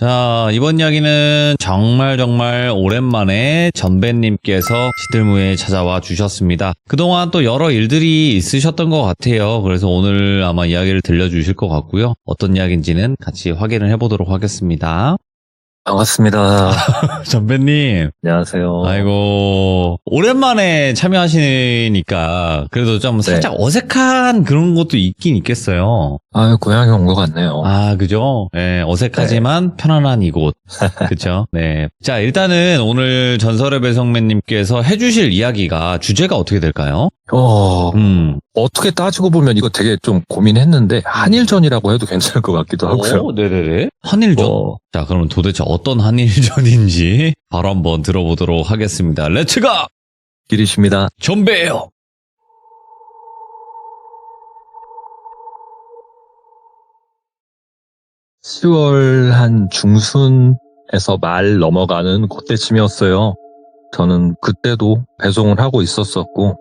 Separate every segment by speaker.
Speaker 1: 자, 이번 이야기는 정말 오랜만에 전배님께서 시들무에 찾아와 주셨습니다. 그동안 또 여러 일들이 있으셨던 것 같아요. 그래서 오늘 아마 이야기를 들려주실 것 같고요. 어떤 이야기인지는 같이 확인을 해보도록 하겠습니다.
Speaker 2: 반갑습니다.
Speaker 1: 전배님.
Speaker 2: 안녕하세요.
Speaker 1: 아이고, 오랜만에 참여하시니까 그래도 좀 살짝 어색한 그런 것도 있긴 있겠어요.
Speaker 2: 고향에 온 것 같네요.
Speaker 1: 그죠? 네, 어색하지만 편안한 이곳. 그죠? 네. 자, 일단은 오늘 전설의 배성매님께서 해주실 이야기가 주제가 어떻게 될까요?
Speaker 2: 어떻게 따지고 보면 이거 되게 좀 고민했는데, 한일전이라고 해도 괜찮을 것 같기도 하고요.
Speaker 1: 네네네. 한일전? 자, 그럼 도대체 어떤 한일전인지 바로 한번 들어보도록 하겠습니다. 렛츠가!
Speaker 2: 길이십니다.
Speaker 1: 전배예요.
Speaker 2: (10월) 한 중순에서 말 넘어가는 그때쯤이었어요. 저는 그때도 배송을 하고 있었었고,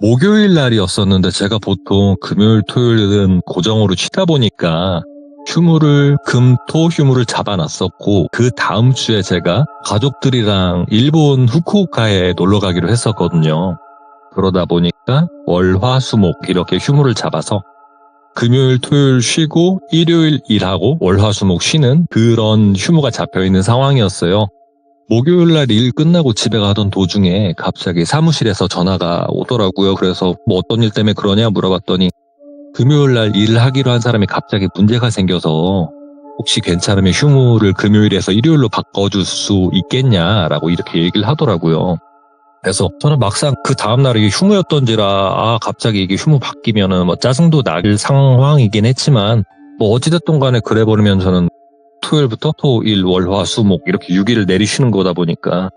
Speaker 2: 목요일 날이었었는데 제가 보통 금요일, 토요일은 고정으로 쉬다 보니까 토 휴무를 잡아놨었고, 그 다음 주에 제가 가족들이랑 일본 후쿠오카에 놀러 가기로 했었거든요. 그러다 보니까 월, 화, 수, 목 이렇게 휴무를 잡아서 금요일, 토요일 쉬고 일요일 일하고 월, 화, 수, 목 쉬는 그런 휴무가 잡혀있는 상황이었어요. 목요일 날 일 끝나고 집에 가던 도중에 갑자기 사무실에서 전화가 오더라고요. 그래서 뭐 어떤 일 때문에 그러냐 물어봤더니 금요일 날 일을 하기로 한 사람이 갑자기 문제가 생겨서 혹시 괜찮으면 휴무를 금요일에서 일요일로 바꿔줄 수 있겠냐라고 이렇게 얘기를 하더라고요. 그래서 저는 막상 그 다음날이 휴무였던지라 갑자기 이게 휴무 바뀌면은 뭐 짜증도 날 상황이긴 했지만 뭐 어찌됐든 간에 그래 버리면 저는 토요일부터 토, 일, 월, 화, 수, 목 이렇게 6일을 내리쉬는 거다 보니까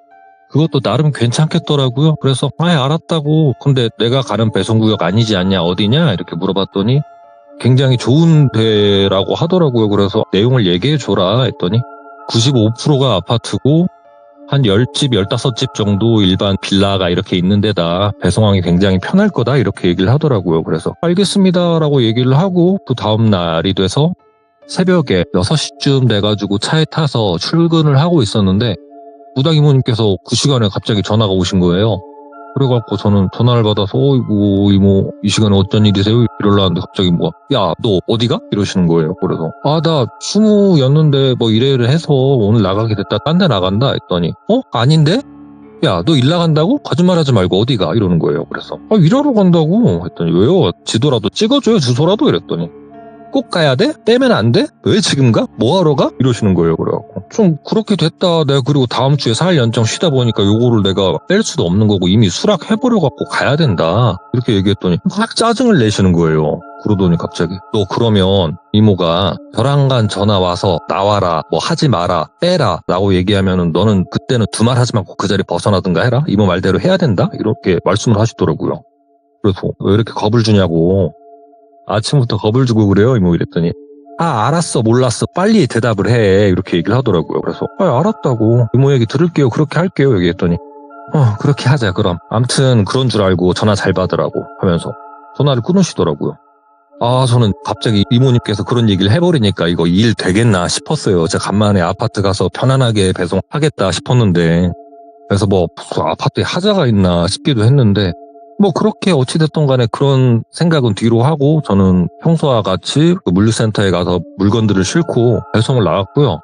Speaker 2: 그것도 나름 괜찮겠더라고요. 그래서 알았다고. 근데 내가 가는 배송구역 아니지 않냐, 어디냐 이렇게 물어봤더니 굉장히 좋은 데라고 하더라고요. 그래서 내용을 얘기해줘라 했더니 95%가 아파트고 한 10집, 15집 정도 일반 빌라가 이렇게 있는 데다 배송하기 굉장히 편할 거다 이렇게 얘기를 하더라고요. 그래서 알겠습니다라고 얘기를 하고 그 다음 날이 돼서 새벽에 6시쯤 돼가지고 차에 타서 출근을 하고 있었는데 무당 이모님께서 그 시간에 갑자기 전화가 오신 거예요. 그래갖고 저는 전화를 받아서 이모 이 시간에 어쩐 일이세요? 이러려는데 갑자기 야 너 어디가? 이러시는 거예요. 그래서 나 휴무였는데 뭐 이래이래 해서 오늘 나가게 됐다. 딴 데 나간다 했더니 아닌데? 야 너 일 나간다고? 거짓말하지 말고 어디가? 이러는 거예요. 그래서 일하러 간다고 했더니 왜요? 지도라도 찍어줘요, 주소라도. 이랬더니 꼭 가야 돼? 빼면 안 돼? 왜 지금 가? 뭐 하러 가? 이러시는 거예요. 그래갖고 좀 그렇게 됐다. 내가 그리고 다음 주에 4일 연장 쉬다 보니까 요거를 내가 뺄 수도 없는 거고 이미 수락해버려갖고 가야 된다. 이렇게 얘기했더니 막 짜증을 내시는 거예요. 그러더니 갑자기 너 그러면 이모가 벼랑간 전화 와서 나와라, 뭐 하지 마라, 빼라 라고 얘기하면은 너는 그때는 두 말 하지 말고 그 자리 벗어나든가 해라. 이모 말대로 해야 된다. 이렇게 말씀을 하시더라고요. 그래서 왜 이렇게 겁을 주냐고. 아침부터 겁을 주고 그래요 이모 이랬더니 알았어 몰랐어 빨리 대답을 해 이렇게 얘기를 하더라고요. 그래서 알았다고 이모 얘기 들을게요 그렇게 할게요 얘기했더니 그렇게 하자 그럼. 암튼 그런 줄 알고 전화 잘 받으라고 하면서 전화를 끊으시더라고요. 저는 갑자기 이모님께서 그런 얘기를 해버리니까 이거 일 되겠나 싶었어요. 제가 간만에 아파트 가서 편안하게 배송하겠다 싶었는데 그래서 무슨 아파트에 하자가 있나 싶기도 했는데 그렇게 어찌됐든 간에 그런 생각은 뒤로 하고 저는 평소와 같이 그 물류센터에 가서 물건들을 싣고 배송을 나갔고요.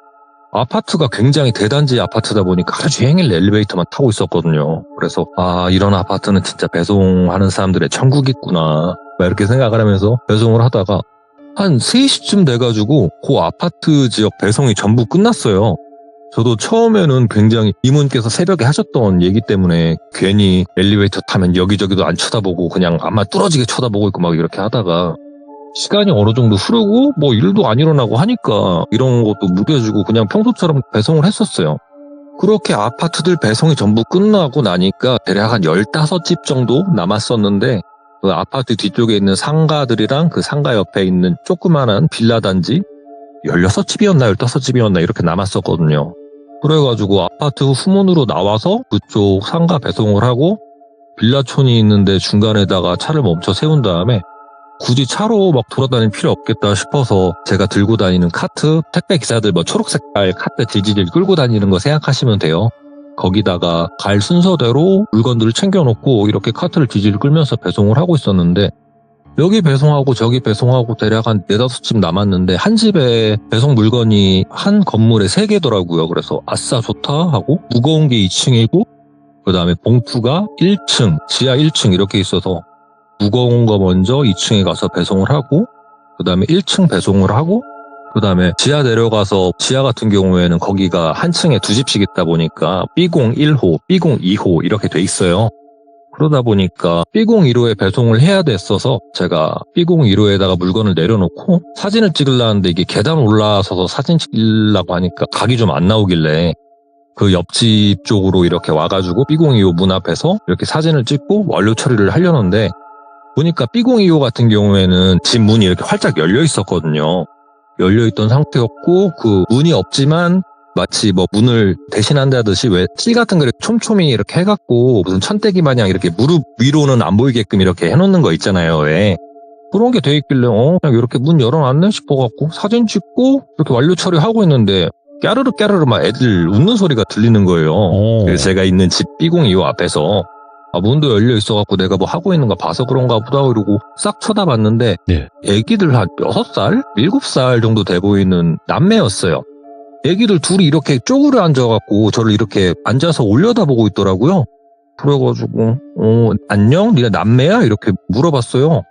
Speaker 2: 아파트가 굉장히 대단지 아파트다 보니까 하루 종일 엘리베이터만 타고 있었거든요. 그래서 이런 아파트는 진짜 배송하는 사람들의 천국이구나 이렇게 생각을 하면서 배송을 하다가 한 3시쯤 돼가지고 그 아파트 지역 배송이 전부 끝났어요. 저도 처음에는 굉장히 이모님께서 새벽에 하셨던 얘기 때문에 괜히 엘리베이터 타면 여기저기도 안 쳐다보고 그냥 아마 뚫어지게 쳐다보고 있고 막 이렇게 하다가 시간이 어느 정도 흐르고 일도 안 일어나고 하니까 이런 것도 무뎌지고 그냥 평소처럼 배송을 했었어요. 그렇게 아파트들 배송이 전부 끝나고 나니까 대략 한 15집 정도 남았었는데 그 아파트 뒤쪽에 있는 상가들이랑 그 상가 옆에 있는 조그마한 빌라 단지 16집이었나 15집이었나 이렇게 남았었거든요. 그래가지고 아파트 후문으로 나와서 그쪽 상가 배송을 하고 빌라촌이 있는데 중간에다가 차를 멈춰 세운 다음에 굳이 차로 막 돌아다닐 필요 없겠다 싶어서 제가 들고 다니는 카트, 택배 기사들 뭐 초록색깔 카트 질질 끌고 다니는 거 생각하시면 돼요. 거기다가 갈 순서대로 물건들을 챙겨놓고 이렇게 카트를 질질 끌면서 배송을 하고 있었는데 여기 배송하고 저기 배송하고 대략 한 4-5집 남았는데 한 집에 배송 물건이 한 건물에 3개더라고요. 그래서 아싸 좋다 하고 무거운 게 2층이고 그 다음에 봉투가 1층, 지하 1층 이렇게 있어서 무거운 거 먼저 2층에 가서 배송을 하고 그 다음에 1층 배송을 하고 그 다음에 지하 내려가서 지하 같은 경우에는 거기가 한 층에 2집씩 있다 보니까 B공 1호, B공 2호 이렇게 돼 있어요. 그러다 보니까 B공 1호에 배송을 해야 됐어서 제가 B공 1호에다가 물건을 내려놓고 사진을 찍으려는데 이게 계단 올라서서 사진 찍으려고 하니까 각이 좀 안 나오길래 그 옆집 쪽으로 이렇게 와가지고 B공 2호 문 앞에서 이렇게 사진을 찍고 완료 처리를 하려는데 보니까 B공 2호 같은 경우에는 집 문이 이렇게 활짝 열려 있었거든요. 열려있던 상태였고 그 문이 없지만 마치 뭐 문을 대신한다듯이 왜 실 같은 거 이렇게 촘촘히 이렇게 해갖고 무슨 천대기 마냥 이렇게 무릎 위로는 안 보이게끔 이렇게 해놓는 거 있잖아요. 왜 그런 게 돼 있길래 그냥 이렇게 문 열어놨네 싶어갖고 사진 찍고 이렇게 완료 처리하고 있는데 까르르 까르르 막 애들 웃는 소리가 들리는 거예요. 그래서 제가 있는 집 B공 2호 앞에서 문도 열려 있어갖고 내가 뭐 하고 있는 거 봐서 그런가 보다 그러고 싹 쳐다봤는데
Speaker 1: 네.
Speaker 2: 애기들 한 6살? 7살 정도 돼 보이는 남매였어요. 애기들 둘이 이렇게 쪼그려 앉아갖고 저를 이렇게 앉아서 올려다보고 있더라고요. 그래가지고 안녕? 니네 남매야? 이렇게 물어봤어요.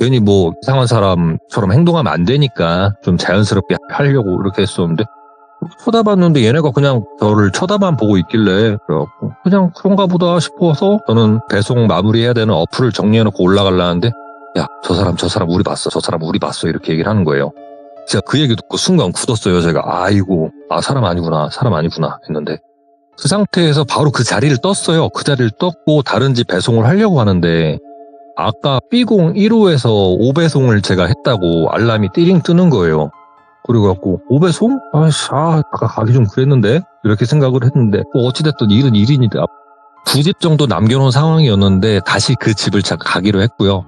Speaker 2: 괜히 뭐 이상한 사람처럼 행동하면 안 되니까 좀 자연스럽게 하려고 이렇게 했었는데 쳐다봤는데 얘네가 그냥 저를 쳐다만 보고 있길래 그래갖고 그냥 그런가 보다 싶어서 저는 배송 마무리해야 되는 어플을 정리해놓고 올라가려는데 야, 저 사람 우리 봤어. 저 사람 우리 봤어. 이렇게 얘기를 하는 거예요. 제가 그 얘기 듣고 순간 굳었어요. 제가 아이고 사람 아니구나 했는데 그 상태에서 바로 그 자리를 떴어요. 그 자리를 떴고 다른 집 배송을 하려고 하는데 아까 B공 1호에서 5배송을 제가 했다고 알람이 띠링 뜨는 거예요. 그래갖고 5배송? 아까 가기 좀 그랬는데 이렇게 생각을 했는데 어찌됐든 일은 일이니까 2집 정도 남겨놓은 상황이었는데 다시 그 집을 제가 가기로 했고요.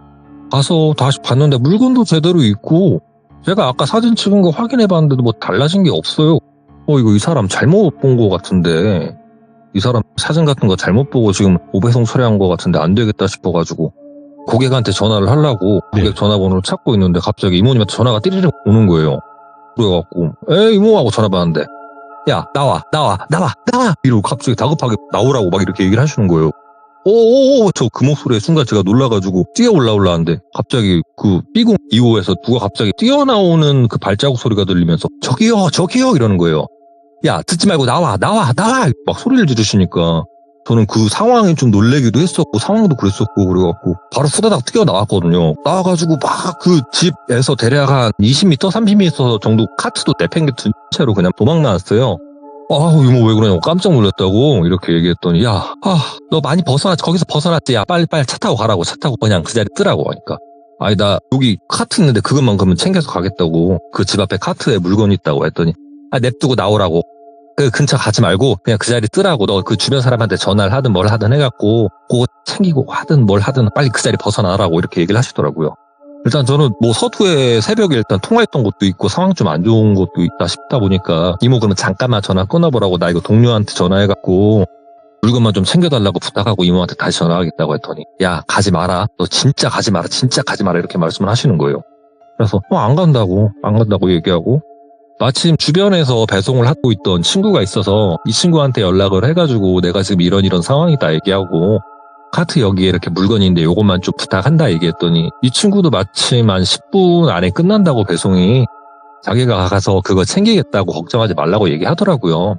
Speaker 2: 가서 다시 봤는데 물건도 제대로 있고 제가 아까 사진 찍은 거 확인해봤는데도 뭐 달라진 게 없어요. 이거 이 사람 잘못 본 거 같은데 이 사람 사진 같은 거 잘못 보고 지금 5배송 처리한 거 같은데 안 되겠다 싶어가지고 고객한테 전화를 하려고 고객 전화번호를 찾고 있는데 갑자기 이모님한테 전화가 띠리링 오는 거예요. 그래갖고 이모 하고 전화 받았는데 야 나와 이러고 갑자기 다급하게 나오라고 막 이렇게 얘기를 하시는 거예요. 저 그 목소리에 순간 제가 놀라가지고 뛰어 올라오려는데 갑자기 그 B공 2호에서 누가 갑자기 뛰어나오는 그 발자국 소리가 들리면서 저기요 이러는 거예요. 야 듣지 말고 나와 막 소리를 지르시니까 저는 그 상황에 좀 놀래기도 했었고 상황도 그랬었고 그래갖고 바로 후다닥 뛰어나왔거든요. 나와가지고 막 그 집에서 대략 한 20m 30m 정도 카트도 내팽개친 채로 그냥 도망 나왔어요. 이모 왜 그러냐고 깜짝 놀랐다고 이렇게 얘기했더니 너 많이 거기서 벗어났지. 야 빨리 차 타고 가라고. 차 타고 그냥 그 자리 뜨라고 하니까 나 여기 카트 있는데 그것만 그러면 챙겨서 가겠다고. 그 집 앞에 카트에 물건이 있다고 했더니 냅두고 나오라고. 그 근처 가지 말고 그냥 그 자리 뜨라고. 너 그 주변 사람한테 전화를 하든 뭘 하든 해갖고 그거 챙기고 하든 뭘 하든 빨리 그 자리 벗어나라고 이렇게 얘기를 하시더라고요. 일단 저는 뭐 서두에 새벽에 일단 통화했던 것도 있고 상황 좀 안 좋은 것도 있다 싶다 보니까 이모 그러면 잠깐만 전화 끊어보라고. 나 이거 동료한테 전화해갖고 물건만 좀 챙겨달라고 부탁하고 이모한테 다시 전화하겠다고 했더니 야 가지 마라. 너 진짜 가지 마라 이렇게 말씀을 하시는 거예요. 그래서 안 간다고 얘기하고 마침 주변에서 배송을 하고 있던 친구가 있어서 이 친구한테 연락을 해가지고 내가 지금 이런 상황이다 얘기하고 카트 여기에 이렇게 물건이 있는데 요것만 좀 부탁한다 얘기했더니 이 친구도 마침 한 10분 안에 끝난다고 배송이 자기가 가서 그거 챙기겠다고 걱정하지 말라고 얘기하더라고요.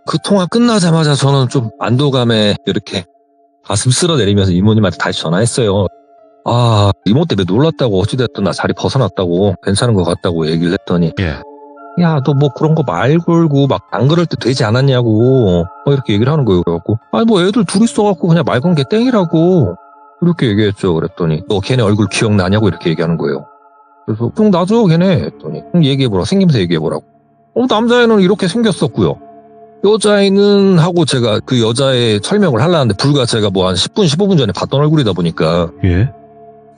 Speaker 2: 그 통화 끝나자마자 저는 좀 안도감에 이렇게 가슴 쓸어내리면서 이모님한테 다시 전화했어요. 이모 때문에 놀랐다고 어찌됐든 나 자리 벗어났다고 괜찮은 것 같다고 얘기를 했더니 야, 너 뭐 그런 거 말 걸고 막 안 그럴 때 되지 않았냐고 이렇게 얘기를 하는 거예요. 그래갖고 뭐 애들 둘이 있어갖고 그냥 말 건 게 땡이라고 이렇게 얘기했죠. 그랬더니 너 걔네 얼굴 기억나냐고 이렇게 얘기하는 거예요. 그래서 형 나죠 걔네 했더니 얘기해보라고. 생김새 얘기해보라고. 남자애는 이렇게 생겼었고요. 여자애는 하고 제가 그 여자애 설명을 하려는데 불과 제가 뭐 한 10분 15분 전에 봤던 얼굴이다 보니까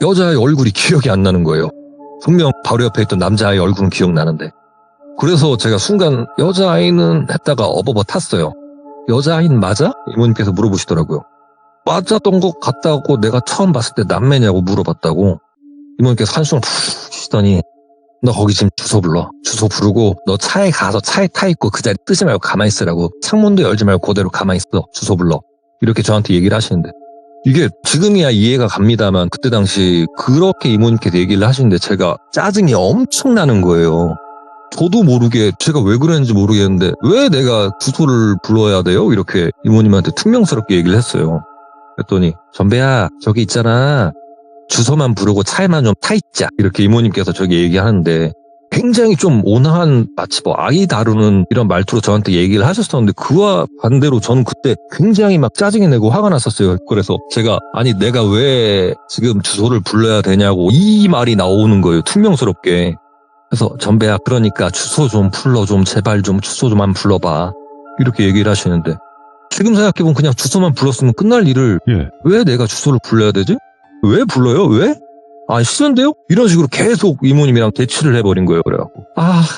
Speaker 2: 여자의 얼굴이 기억이 안 나는 거예요. 분명 바로 옆에 있던 남자아이 얼굴은 기억나는데. 그래서 제가 순간 여자아이는 했다가 어버버 탔어요. 여자아이는 맞아? 이모님께서 물어보시더라고요. 맞았던 것 같다고 내가 처음 봤을 때 남매냐고 물어봤다고. 이모님께서 한숨을 푹 쉬더니 너 거기 지금 주소 불러. 주소 부르고 너 차에 가서 차에 타 있고 그 자리 뜨지 말고 가만히 있으라고. 창문도 열지 말고 그대로 가만히 있어. 주소 불러. 이렇게 저한테 얘기를 하시는데 이게 지금이야 이해가 갑니다만 그때 당시 그렇게 이모님께서 얘기를 하시는데 제가 짜증이 엄청나는 거예요. 저도 모르게 제가 왜 그랬는지 모르겠는데 왜 내가 주소를 불러야 돼요? 이렇게 이모님한테 퉁명스럽게 얘기를 했어요. 그랬더니 전배야 저기 있잖아. 주소만 부르고 차에만 좀 타 있자. 이렇게 이모님께서 저기 얘기하는데 굉장히 좀 온화한 마치 뭐 아이 다루는 이런 말투로 저한테 얘기를 하셨었는데 그와 반대로 저는 그때 굉장히 막 짜증이 내고 화가 났었어요. 그래서 제가 아니 내가 왜 지금 주소를 불러야 되냐고 이 말이 나오는 거예요. 퉁명스럽게. 그래서 전배야 그러니까 주소 좀 불러 좀 제발 좀 주소 좀 한 불러봐. 이렇게 얘기를 하시는데 지금 생각해보면 그냥 주소만 불렀으면 끝날 일을 왜 내가 주소를 불러야 되지? 왜 불러요? 왜? 아, 싫은데요? 이런 식으로 계속 이모님이랑 대치를 해버린 거예요. 그래갖고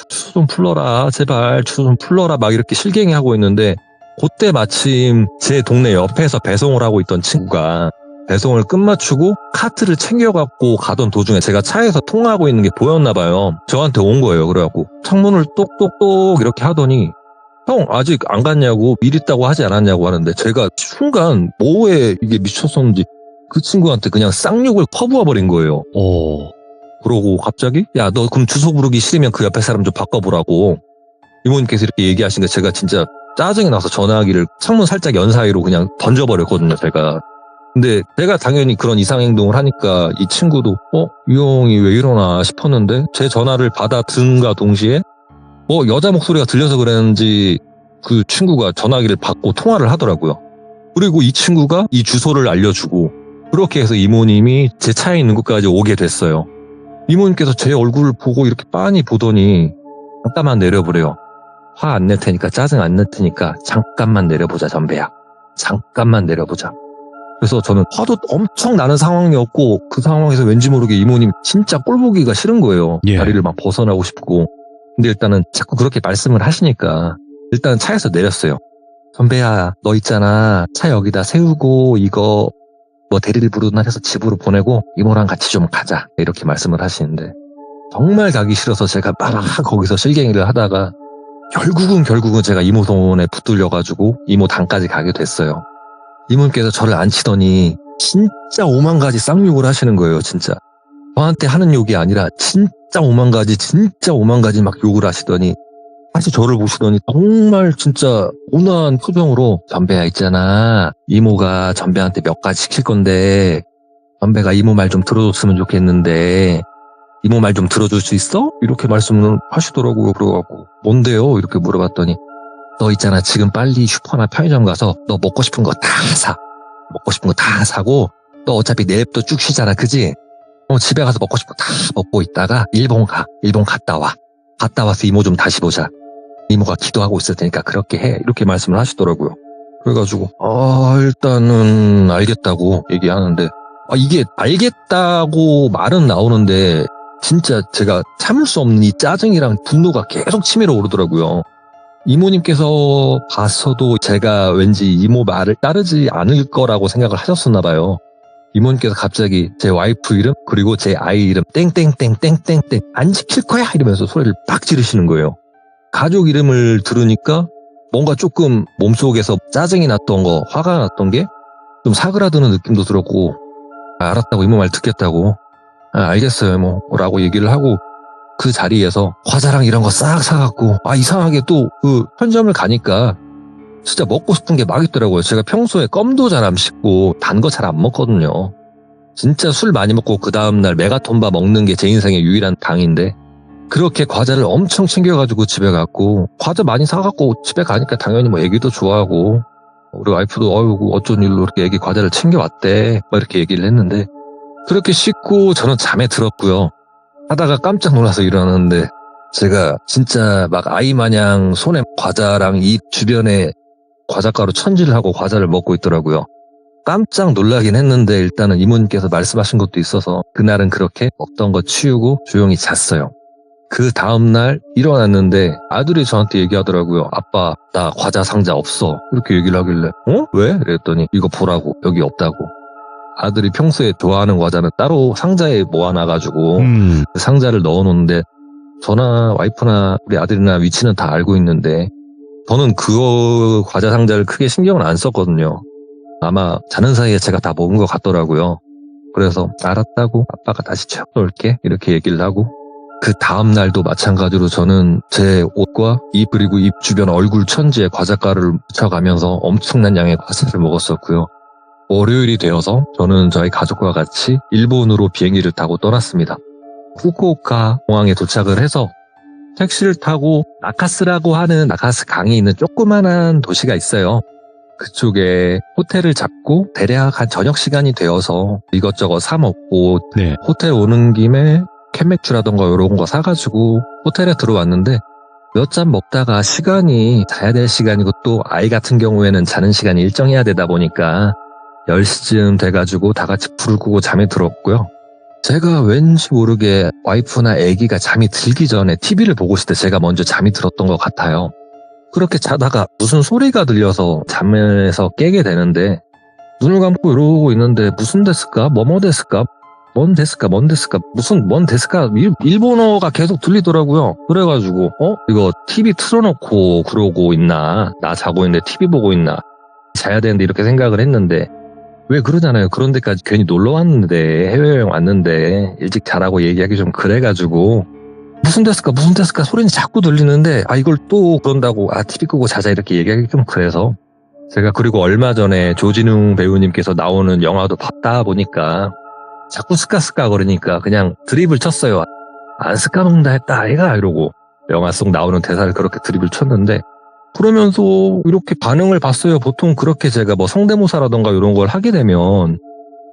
Speaker 2: 주소 좀 풀러라 제발 주소 좀 풀러라 막 이렇게 실갱이 하고 있는데 그때 마침 제 동네 옆에서 배송을 하고 있던 친구가 배송을 끝마치고 카트를 챙겨갖고 가던 도중에 제가 차에서 통화하고 있는 게 보였나 봐요. 저한테 온 거예요. 그래갖고 창문을 똑똑똑 이렇게 하더니 형 아직 안 갔냐고 미리 있다고 하지 않았냐고 하는데 제가 순간 뭐에 이게 미쳤었는지 그 친구한테 그냥 쌍욕을 퍼부어버린 거예요. 그러고 갑자기 야 너 그럼 주소 부르기 싫으면 그 옆에 사람 좀 바꿔보라고 이모님께서 이렇게 얘기하신 게 제가 진짜 짜증이 나서 전화기를 창문 살짝 연 사이로 그냥 던져버렸거든요. 제가. 근데 제가 당연히 그런 이상행동을 하니까 이 친구도 이 형이 왜 이러나 싶었는데 제 전화를 받아든가 동시에 여자 목소리가 들려서 그랬는지 그 친구가 전화기를 받고 통화를 하더라고요. 그리고 이 친구가 이 주소를 알려주고 그렇게 해서 이모님이 제 차에 있는 곳까지 오게 됐어요. 이모님께서 제 얼굴을 보고 이렇게 빤히 보더니 잠깐만 내려보래요. 화 안 낼 테니까 짜증 안 낼 테니까 잠깐만 내려보자 전배야. 잠깐만 내려보자. 그래서 저는 화도 엄청 나는 상황이었고 그 상황에서 왠지 모르게 이모님 진짜 꼴보기가 싫은 거예요. 다리를 막 벗어나고 싶고. 근데 일단은 자꾸 그렇게 말씀을 하시니까 일단 차에서 내렸어요. 전배야 너 있잖아. 차 여기다 세우고 이거 대리를 부르나 해서 집으로 보내고 이모랑 같이 좀 가자. 이렇게 말씀을 하시는데 정말 가기 싫어서 제가 막 거기서 실갱이를 하다가 결국은 제가 이모 손에 붙들려가지고 이모 당까지 가게 됐어요. 이모님께서 저를 앉히더니 진짜 5만 가지 쌍욕을 하시는 거예요. 진짜. 저한테 하는 욕이 아니라 진짜 5만 가지 막 욕을 하시더니 다시 저를 보시더니 정말 진짜 온화한 표정으로 전배야 있잖아. 이모가 전배한테 몇 가지 시킬 건데 전배가 이모 말 좀 들어줬으면 좋겠는데 이모 말 좀 들어줄 수 있어? 이렇게 말씀을 하시더라고요. 그래갖고 뭔데요? 이렇게 물어봤더니 너 있잖아 지금 빨리 슈퍼나 편의점 가서 너 먹고 싶은 거 다 사. 먹고 싶은 거 다 사고 너 어차피 내일부터 쭉 쉬잖아 그지? 집에 가서 먹고 싶은 거 다 먹고 있다가 일본 가. 일본 갔다 와. 갔다 와서 이모 좀 다시 보자. 이모가 기도하고 있을 테니까 그렇게 해. 이렇게 말씀을 하시더라고요. 그래가지고 일단은 알겠다고 얘기하는데 이게 알겠다고 말은 나오는데 진짜 제가 참을 수 없는 이 짜증이랑 분노가 계속 치밀어 오르더라고요. 이모님께서 봤어도 제가 왠지 이모 말을 따르지 않을 거라고 생각을 하셨었나 봐요. 이모님께서 갑자기 제 와이프 이름 그리고 제 아이 이름 땡땡땡땡땡땡 안 지킬 거야 이러면서 소리를 빡 지르시는 거예요. 가족 이름을 들으니까 뭔가 조금 몸속에서 짜증이 났던 거 화가 났던 게 좀 사그라드는 느낌도 들었고 알았다고 이모 말 듣겠다고 알겠어요 뭐 라고 얘기를 하고 그 자리에서 과자랑 이런 거 싹 사갖고 이상하게 또 그 편의점을 가니까 진짜 먹고 싶은 게 막 있더라고요. 제가 평소에 껌도 잘 안 씹고 단 거 잘 안 먹거든요. 진짜 술 많이 먹고 그 다음날 메가톤바 먹는 게 제 인생의 유일한 당인데 그렇게 과자를 엄청 챙겨가지고 집에 갔고 과자 많이 사갖고 집에 가니까 당연히 뭐 애기도 좋아하고 우리 와이프도 어쩐 일로 이렇게 애기 과자를 챙겨왔대 막 이렇게 얘기를 했는데 그렇게 씻고 저는 잠에 들었고요. 하다가 깜짝 놀라서 일어났는데 제가 진짜 막 아이 마냥 손에 과자랑 입 주변에 과자가루 천지를 하고 과자를 먹고 있더라고요. 깜짝 놀라긴 했는데 일단은 이모님께서 말씀하신 것도 있어서 그날은 그렇게 먹던 거 치우고 조용히 잤어요. 그 다음날 일어났는데 아들이 저한테 얘기하더라고요. 아빠, 나 과자 상자 없어. 이렇게 얘기를 하길래 왜? 그랬더니 이거 보라고. 여기 없다고. 아들이 평소에 좋아하는 과자는 따로 상자에 모아놔가지고 그 상자를 넣어놓는데 저나 와이프나 우리 아들이나 위치는 다 알고 있는데 저는 그 과자 상자를 크게 신경을 안 썼거든요. 아마 자는 사이에 제가 다 먹은 것 같더라고요. 그래서 알았다고 아빠가 다시 채워놓을게 이렇게 얘기를 하고 그 다음날도 마찬가지로 저는 제 옷과 입 그리고 입 주변 얼굴 천지에 과자가루를 묻혀가면서 엄청난 양의 과자를 먹었었고요. 월요일이 되어서 저는 저희 가족과 같이 일본으로 비행기를 타고 떠났습니다. 후쿠오카 공항에 도착을 해서 택시를 타고 나카스라고 하는 나카스 강이 있는 조그만한 도시가 있어요. 그쪽에 호텔을 잡고 대략 한 저녁 시간이 되어서 이것저것 사 먹고
Speaker 1: 네.
Speaker 2: 호텔 오는 김에 캔맥주라던가 이런 거 사가지고 호텔에 들어왔는데 몇 잔 먹다가 시간이 자야 될 시간이고 또 아이 같은 경우에는 자는 시간이 일정해야 되다 보니까 10시쯤 돼가지고 다 같이 불을 끄고 잠에 들었고요. 제가 왠지 모르게 와이프나 아기가 잠이 들기 전에 TV를 보고 있을 때 제가 먼저 잠이 들었던 것 같아요. 그렇게 자다가 무슨 소리가 들려서 잠에서 깨게 되는데 눈을 감고 이러고 있는데 무슨 데스까? 뭐뭐 데스까? 뭔 데스까? 뭔 데스까? 무슨 뭔 데스까? 일본어가 계속 들리더라고요. 그래가지고 이거 TV 틀어놓고 그러고 있나? 나 자고 있는데 TV 보고 있나? 자야 되는데 이렇게 생각을 했는데 왜 그러잖아요. 그런 데까지 괜히 놀러 왔는데 해외여행 왔는데 일찍 자라고 얘기하기 좀 그래가지고 무슨 데스까 소리는 자꾸 들리는데 이걸 또 그런다고 TV 끄고 자자 이렇게 얘기하기 좀 그래서 제가 그리고 얼마 전에 조진웅 배우님께서 나오는 영화도 봤다 보니까 자꾸 스까스까 그러니까 그냥 드립을 쳤어요. 안 스까먹는다 했다 아이가 이러고 영화 속 나오는 대사를 그렇게 드립을 쳤는데 그러면서 이렇게 반응을 봤어요. 보통 그렇게 제가 뭐 성대모사라던가 이런 걸 하게 되면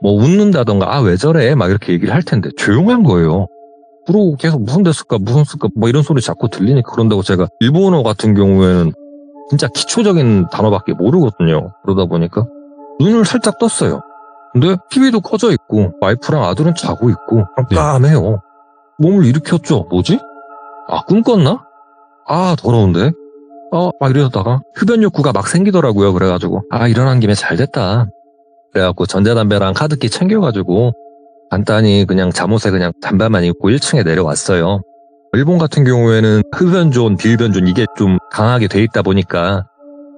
Speaker 2: 뭐 웃는다던가 왜 저래 막 이렇게 얘기를 할 텐데 조용한 거예요. 그러고 계속 무슨 데스까 뭐 이런 소리 자꾸 들리니까 그런다고 제가 일본어 같은 경우에는 진짜 기초적인 단어밖에 모르거든요. 그러다 보니까 눈을 살짝 떴어요. 근데 TV도 꺼져 있고 와이프랑 아들은 자고 있고 깜깜해요. 몸을 일으켰죠. 뭐지? 꿈 꿨나? 더러운데? 막 이러다가 흡연 욕구가 막 생기더라고요. 그래가지고 일어난 김에 잘 됐다. 그래갖고 전자담배랑 카드키 챙겨가지고 간단히 그냥 잠옷에 그냥 잠바만 입고 1층에 내려왔어요. 일본 같은 경우에는 흡연존, 비흡연존 이게 좀 강하게 돼 있다 보니까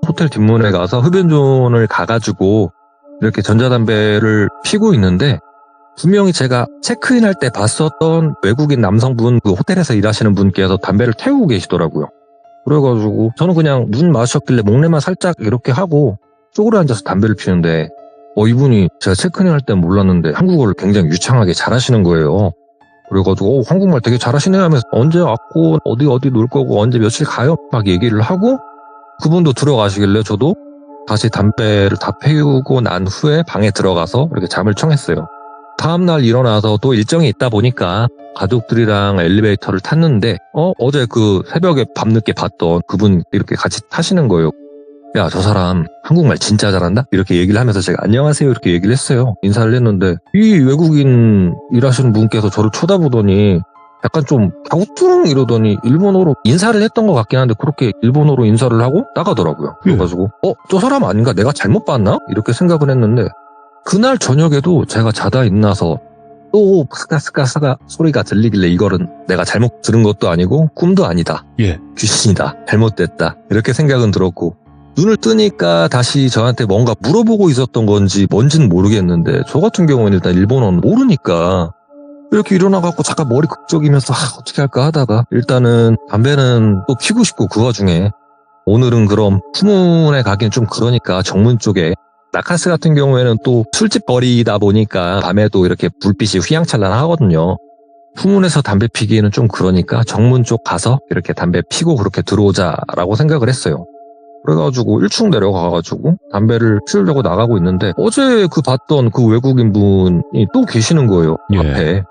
Speaker 2: 호텔 뒷문에 가서 흡연존을 가가지고 이렇게 전자담배를 피고 있는데 분명히 제가 체크인할 때 봤었던 외국인 남성분 그 호텔에서 일하시는 분께서 담배를 태우고 계시더라고요. 그래가지고 저는 그냥 문 마셨길래 목례만 살짝 이렇게 하고 쪼그려 앉아서 담배를 피우는데 이분이 제가 체크인할 땐 몰랐는데 한국어를 굉장히 유창하게 잘하시는 거예요. 그래가지고 한국말 되게 잘하시네 하면서 언제 왔고 어디 놀 거고 언제 며칠 가요 막 얘기를 하고 그분도 들어가시길래 저도 다시 담배를 다 피우고 난 후에 방에 들어가서 이렇게 잠을 청했어요. 다음날 일어나서 또 일정이 있다 보니까 가족들이랑 엘리베이터를 탔는데 어제 그 새벽에 밤늦게 봤던 그분 이렇게 같이 타시는 거예요. 야, 저 사람 한국말 진짜 잘한다? 이렇게 얘기를 하면서 제가 안녕하세요 이렇게 얘기를 했어요. 인사를 했는데 이 외국인 일하시는 분께서 저를 쳐다보더니 약간 좀 갸우뚱 이러더니 일본어로 인사를 했던 것 같긴 한데 그렇게 일본어로 인사를 하고 나가더라고요. 그래가지고 저 사람 아닌가? 내가 잘못 봤나? 이렇게 생각을 했는데 그날 저녁에도 제가 자다 일어나서 또 스카스카스가 소리가 들리길래 이거는 내가 잘못 들은 것도 아니고 꿈도 아니다. 귀신이다. 잘못됐다. 이렇게 생각은 들었고 눈을 뜨니까 다시 저한테 뭔가 물어보고 있었던 건지 뭔지는 모르겠는데 저 같은 경우에는 일단 일본어는 모르니까 이렇게 일어나갖고 잠깐 머리 극적이면서 어떻게 할까 하다가 일단은 담배는 또 피고 싶고 그 와중에 오늘은 그럼 후문에 가긴 좀 그러니까 정문 쪽에 나카스 같은 경우에는 또 술집 거리다 보니까 밤에도 이렇게 불빛이 휘황찬란하거든요. 후문에서 담배 피기에는 좀 그러니까 정문 쪽 가서 이렇게 담배 피고 그렇게 들어오자라고 생각을 했어요. 그래가지고 1층 내려가가지고 담배를 피우려고 나가고 있는데 어제 봤던 그 외국인 분이 또 계시는 거예요. 앞에.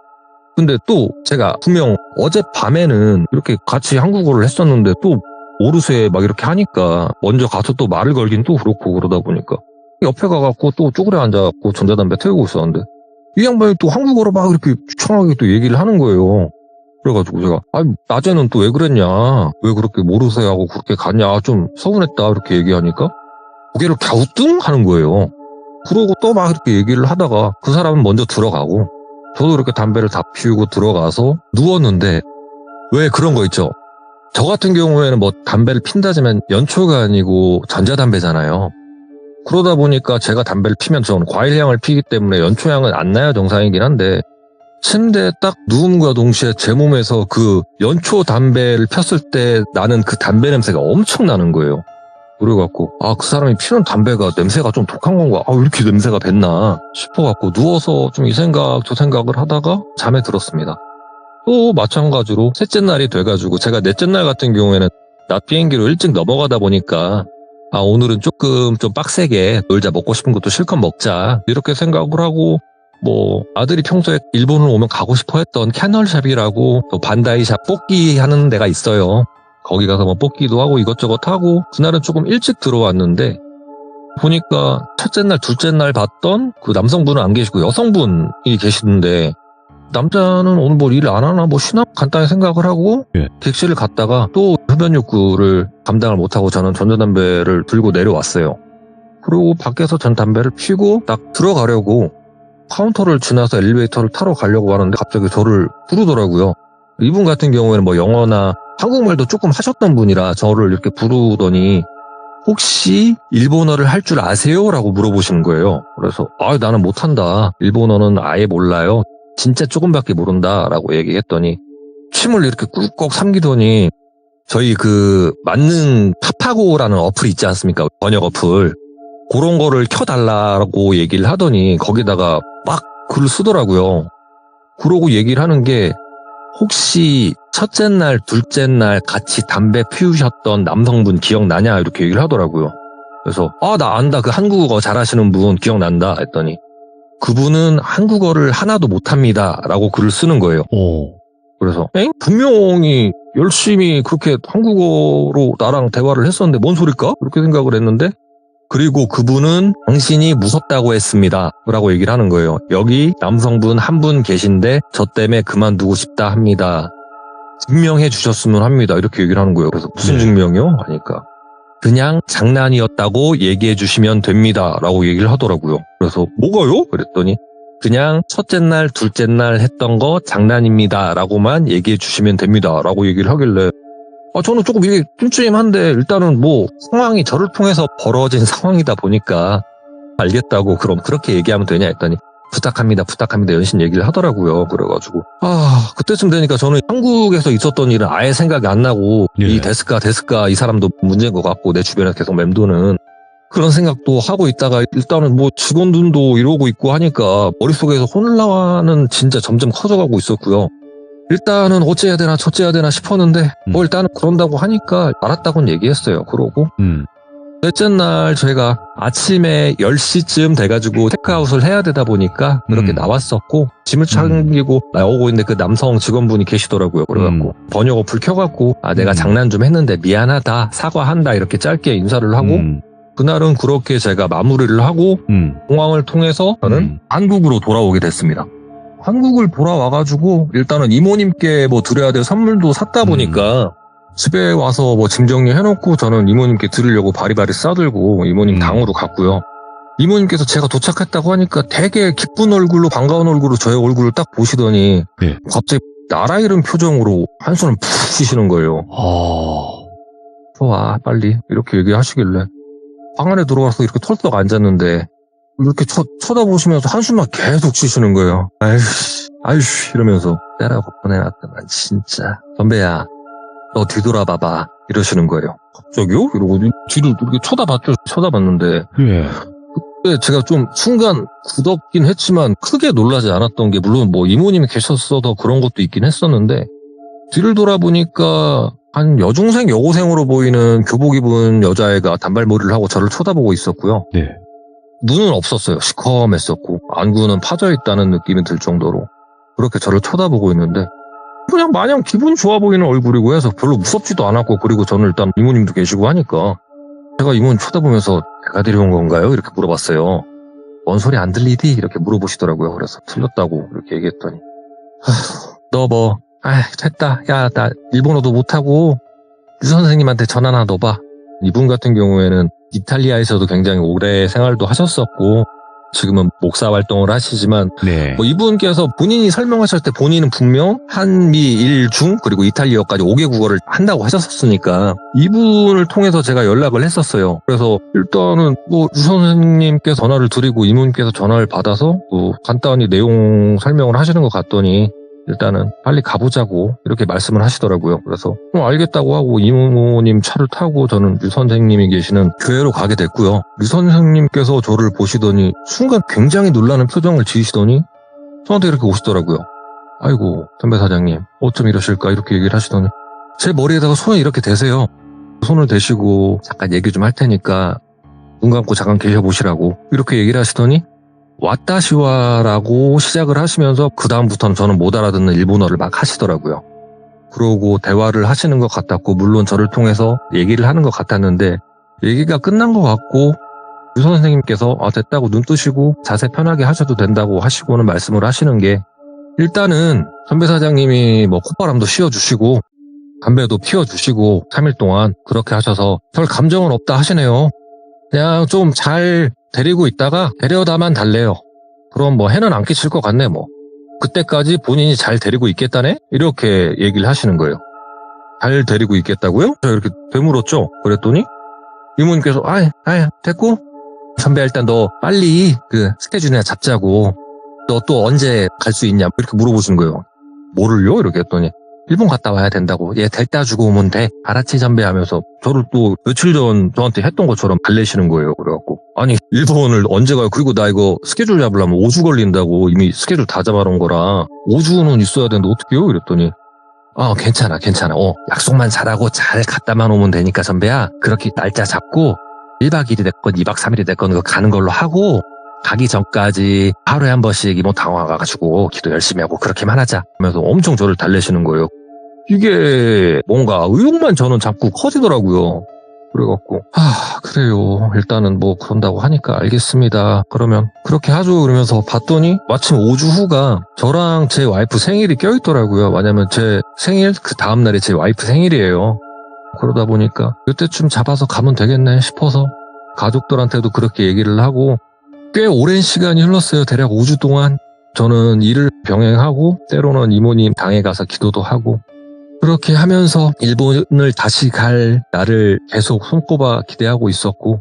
Speaker 2: 근데 또 제가 분명 어제 밤에는 이렇게 같이 한국어를 했었는데 또 오르세 막 이렇게 하니까 먼저 가서 또 말을 걸긴 또 그렇고 그러다 보니까 옆에 가갖고 또 쪼그려 앉아갖고 전자담배 태우고 있었는데 이 양반이 또 한국어로 막 이렇게 추청하게 또 얘기를 하는 거예요. 그래가지고 제가 낮에는 또 왜 그랬냐, 왜 그렇게 모르세요 하고 그렇게 갔냐, 좀 서운했다 이렇게 얘기하니까 고개를 갸우뚱 하는 거예요. 그러고 또 막 이렇게 얘기를 하다가 그 사람은 먼저 들어가고 저도 이렇게 담배를 다 피우고 들어가서 누웠는데, 왜 그런 거 있죠. 저 같은 경우에는 뭐 담배를 핀다지만 연초가 아니고 전자담배잖아요. 그러다 보니까 제가 담배를 피면 저는 과일향을 피기 때문에 연초향은 안 나야 정상이긴 한데, 침대에 딱 누움과 동시에 제 몸에서 그 연초 담배를 폈을 때 나는 그 담배 냄새가 엄청 나는 거예요. 그래갖고 그 사람이 피는 담배가 냄새가 좀 독한 건가, 왜 이렇게 냄새가 뱄나 싶어갖고 누워서 좀 이 생각 저 생각을 하다가 잠에 들었습니다. 또 마찬가지로 셋째 날이 돼가지고, 제가 넷째 날 같은 경우에는 낮 비행기로 일찍 넘어가다 보니까 오늘은 조금 좀 빡세게 놀자, 먹고 싶은 것도 실컷 먹자 이렇게 생각을 하고, 뭐 아들이 평소에 일본을 오면 가고 싶어 했던 캐널샵이라고 또 반다이샵 뽑기 하는 데가 있어요. 거기 가서 뭐 뽑기도 하고 이것저것 하고, 그날은 조금 일찍 들어왔는데 보니까 첫째 날 둘째 날 봤던 그 남성분은 안 계시고 여성분이 계시는데, 남자는 오늘 뭐 일 안 하나 뭐 쉬나 간단히 생각을 하고 객실을 갔다가 또 흡연 욕구를 감당을 못하고 저는 전자담배를 들고 내려왔어요. 그리고 밖에서 전 담배를 피고 딱 들어가려고 카운터를 지나서 엘리베이터를 타러 가려고 하는데 갑자기 저를 부르더라고요. 이분 같은 경우에는 뭐 영어나 한국말도 조금 하셨던 분이라 저를 이렇게 부르더니 혹시 일본어를 할 줄 아세요? 라고 물어보시는 거예요. 그래서 나는 못한다. 일본어는 아예 몰라요. 진짜 조금밖에 모른다 라고 얘기했더니 침을 이렇게 꿀꺽 삼기더니 저희 그 만능 파파고라는 어플 있지 않습니까? 번역 어플. 그런 거를 켜달라고 얘기를 하더니 거기다가 막 글을 쓰더라고요. 그러고 얘기를 하는 게, 혹시 첫째 날, 둘째 날 같이 담배 피우셨던 남성분 기억나냐? 이렇게 얘기를 하더라고요. 그래서 나 안다. 그 한국어 잘하시는 분 기억난다 했더니 그분은 한국어를 하나도 못합니다 라고 글을 쓰는 거예요. 그래서 분명히 열심히 그렇게 한국어로 나랑 대화를 했었는데 뭔 소릴까? 그렇게 생각을 했는데, 그리고 그분은 당신이 무섭다고 했습니다 라고 얘기를 하는 거예요. 여기 남성분 한 분 계신데 저 때문에 그만두고 싶다 합니다. 증명해 주셨으면 합니다. 이렇게 얘기를 하는 거예요. 그래서 무슨 증명이요? 하니까 그냥 장난이었다고 얘기해 주시면 됩니다 라고 얘기를 하더라고요. 그래서 뭐가요? 그랬더니 그냥 첫째 날 둘째 날 했던 거 장난입니다 라고만 얘기해 주시면 됩니다 라고 얘기를 하길래, 저는 조금 이게 찜찜한데 일단은 뭐 상황이 저를 통해서 벌어진 상황이다 보니까 알겠다고, 그럼 그렇게 얘기하면 되냐 했더니 부탁합니다 연신 얘기를 하더라고요. 그래가지고 그때쯤 되니까 저는 한국에서 있었던 일은 아예 생각이 안 나고 이 데스카 이 사람도 문제인 것 같고 내 주변에 계속 맴도는 그런 생각도 하고 있다가, 일단은 뭐 직원들도 이러고 있고 하니까 머릿속에서 혼란은 진짜 점점 커져가고 있었고요. 일단은 어째야 되나 저째야 되나 싶었는데 일단은 그런다고 하니까 알았다고는 얘기했어요. 그러고 넷째 날 저희가 아침에 10시쯤 돼가지고 체크아웃을 해야 되다 보니까 그렇게 나왔었고, 짐을 챙기고 나오고 있는데 그 남성 직원분이 계시더라고요. 그래갖고 번역 어플 켜갖고 내가 장난 좀 했는데 미안하다, 사과한다 이렇게 짧게 인사를 하고 그날은 그렇게 제가 마무리를 하고 공항을 통해서 저는 한국으로 돌아오게 됐습니다. 한국을 돌아와가지고 일단은 이모님께 뭐 드려야 될 선물도 샀다 보니까 집에 와서 뭐 짐 정리해놓고 저는 이모님께 드리려고 바리바리 싸들고 이모님 당으로 갔고요. 이모님께서 제가 도착했다고 하니까 되게 기쁜 얼굴로, 반가운 얼굴로 저의 얼굴을 딱 보시더니 갑자기 나라 잃은 표정으로 한숨을 푹 쉬시는 거예요. 좋아 빨리 이렇게 얘기하시길래 방 안에 들어와서 이렇게 털썩 앉았는데 이렇게 쳐다보시면서 한숨만 계속 쉬시는 거예요. 아이씨 이러면서 때라고 보내놨더만 진짜. 선배야 너 뒤돌아봐봐 이러시는 거예요. 갑자기요? 이러고 뒤를 이렇게 쳐다봤는데 그때 제가 좀 순간 굳었긴 했지만 크게 놀라지 않았던 게, 물론 뭐 이모님이 계셨어서 그런 것도 있긴 했었는데, 뒤를 돌아보니까 한 여중생 여고생으로 보이는 교복 입은 여자애가 단발머리를 하고 저를 쳐다보고 있었고요. 눈은 없었어요. 시커맸었고 안구는 파져있다는 느낌이 들 정도로 그렇게 저를 쳐다보고 있는데, 그냥 마냥 기분 좋아 보이는 얼굴이고 해서 별로 무섭지도 않았고, 그리고 저는 일단 이모님도 계시고 하니까 제가 이모님 쳐다보면서 제가 데려온 건가요? 이렇게 물어봤어요. 뭔 소리 안 들리디? 이렇게 물어보시더라고요. 그래서 틀렸다고 이렇게 얘기했더니 너 됐다. 야, 나 일본어도 못하고 유 선생님한테 전화나 넣어봐. 이분 같은 경우에는 이탈리아에서도 굉장히 오래 생활도 하셨었고 지금은 목사 활동을 하시지만
Speaker 1: 네.
Speaker 2: 이분께서 본인이 설명하실 때 본인은 분명 한미 일중 그리고 이탈리아까지 5개 국어를 한다고 하셨었으니까 이분을 통해서 제가 연락을 했었어요. 그래서 일단은 유 선생님께서 전화를 드리고 이분께서 전화를 받아서 간단히 내용 설명을 하시는 것 같더니 일단은 빨리 가보자고 이렇게 말씀을 하시더라고요. 그래서 알겠다고 하고 이모님 차를 타고 저는 류 선생님이 계시는 교회로 가게 됐고요. 류 선생님께서 저를 보시더니 순간 굉장히 놀라는 표정을 지으시더니 저한테 이렇게 오시더라고요. 아이고 선배 사장님 어쩜 이러실까 이렇게 얘기를 하시더니 제 머리에다가 손을 이렇게 대세요. 손을 대시고 잠깐 얘기 좀 할 테니까 눈 감고 잠깐 계셔보시라고 이렇게 얘기를 하시더니 와타시와라고 시작을 하시면서 그 다음부터는 저는 못 알아듣는 일본어를 막 하시더라고요. 그러고 대화를 하시는 것 같았고 물론 저를 통해서 얘기를 하는 것 같았는데 얘기가 끝난 것 같고 유 선생님께서 됐다고 눈 뜨시고 자세 편하게 하셔도 된다고 하시고는 말씀을 하시는 게 일단은 선배 사장님이 콧바람도 씌워주시고 담배도 피워주시고 3일 동안 그렇게 하셔서 별 감정은 없다 하시네요. 그냥 좀 잘 데리고 있다가 데려다만 달래요. 그럼 해는 안 끼칠 것 같네 그때까지 본인이 잘 데리고 있겠다네? 이렇게 얘기를 하시는 거예요. 잘 데리고 있겠다고요? 제가 이렇게 되물었죠. 그랬더니 이모님께서 됐고 선배 일단 너 빨리 그 스케줄이나 잡자고 너 또 언제 갈 수 있냐 이렇게 물어보시는 거예요. 뭐를요? 이렇게 했더니 일본 갔다 와야 된다고. 얘 데려다 주고 오면 돼. 알았지 선배 하면서 저를 또 며칠 전 저한테 했던 것처럼 달래시는 거예요. 그래갖고 아니 일본을 언제 가요? 그리고 나 이거 스케줄 잡으려면 5주 걸린다고 이미 스케줄 다 잡아놓은 거라 5주는 있어야 되는데 어떡해요? 이랬더니 괜찮아 약속만 잘하고 잘 갔다만 오면 되니까 선배야 그렇게 날짜 잡고 1박 2일이 됐건 2박 3일이 됐건 그거 가는 걸로 하고 가기 전까지 하루에 한 번씩 이모탕 와가지고 기도 열심히 하고 그렇게만 하자 하면서 엄청 저를 달래시는 거예요. 이게 뭔가 의욕만 저는 자꾸 커지더라고요. 그래갖고 그래요 일단은 그런다고 하니까 알겠습니다. 그러면 그렇게 하죠. 그러면서 봤더니 마침 5주 후가 저랑 제 와이프 생일이 껴있더라고요. 왜냐면 제 생일 그 다음날이 제 와이프 생일이에요. 그러다 보니까 이때쯤 잡아서 가면 되겠네 싶어서 가족들한테도 그렇게 얘기를 하고 꽤 오랜 시간이 흘렀어요. 대략 5주 동안 저는 일을 병행하고 때로는 이모님 당에 가서 기도도 하고 그렇게 하면서 일본을 다시 갈 날을 계속 손꼽아 기대하고 있었고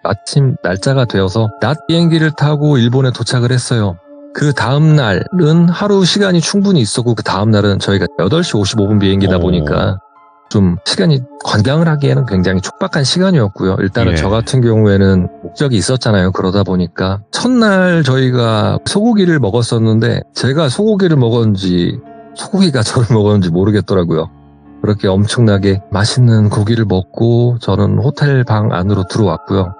Speaker 2: 마침 날짜가 되어서 낮 비행기를 타고 일본에 도착을 했어요. 그 다음 날은 하루 시간이 충분히 있었고 그 다음 날은 저희가 8시 55분 비행기다 보니까 좀 시간이 관광을 하기에는 굉장히 촉박한 시간이었고요. 일단은 저 같은 경우에는 목적이 있었잖아요. 그러다 보니까 첫날 저희가 소고기를 먹었었는데 제가 소고기를 먹었는지 소고기가 저를 먹었는지 모르겠더라고요. 그렇게 엄청나게 맛있는 고기를 먹고 저는 호텔 방 안으로 들어왔고요.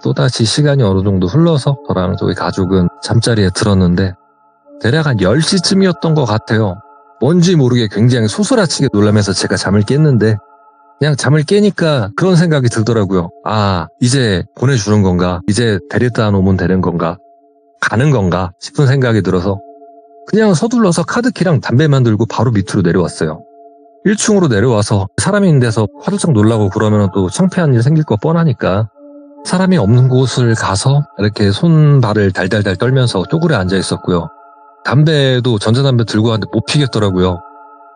Speaker 2: 또다시 시간이 어느 정도 흘러서 저랑 저희 가족은 잠자리에 들었는데 대략 한 10시쯤이었던 것 같아요. 뭔지 모르게 굉장히 소스라치게 놀라면서 제가 잠을 깼는데 그냥 잠을 깨니까 그런 생각이 들더라고요. 이제 보내주는 건가? 이제 데려다 놓으면 되는 건가? 가는 건가? 싶은 생각이 들어서 그냥 서둘러서 카드키랑 담배만 들고 바로 밑으로 내려왔어요. 1층으로 내려와서 사람이 있는 데서 화들짝 놀라고 그러면 또 창피한 일 생길 거 뻔하니까 사람이 없는 곳을 가서 이렇게 손발을 달달달 떨면서 쪼그려 앉아 있었고요. 담배도 전자담배 들고 왔는데 못 피겠더라고요.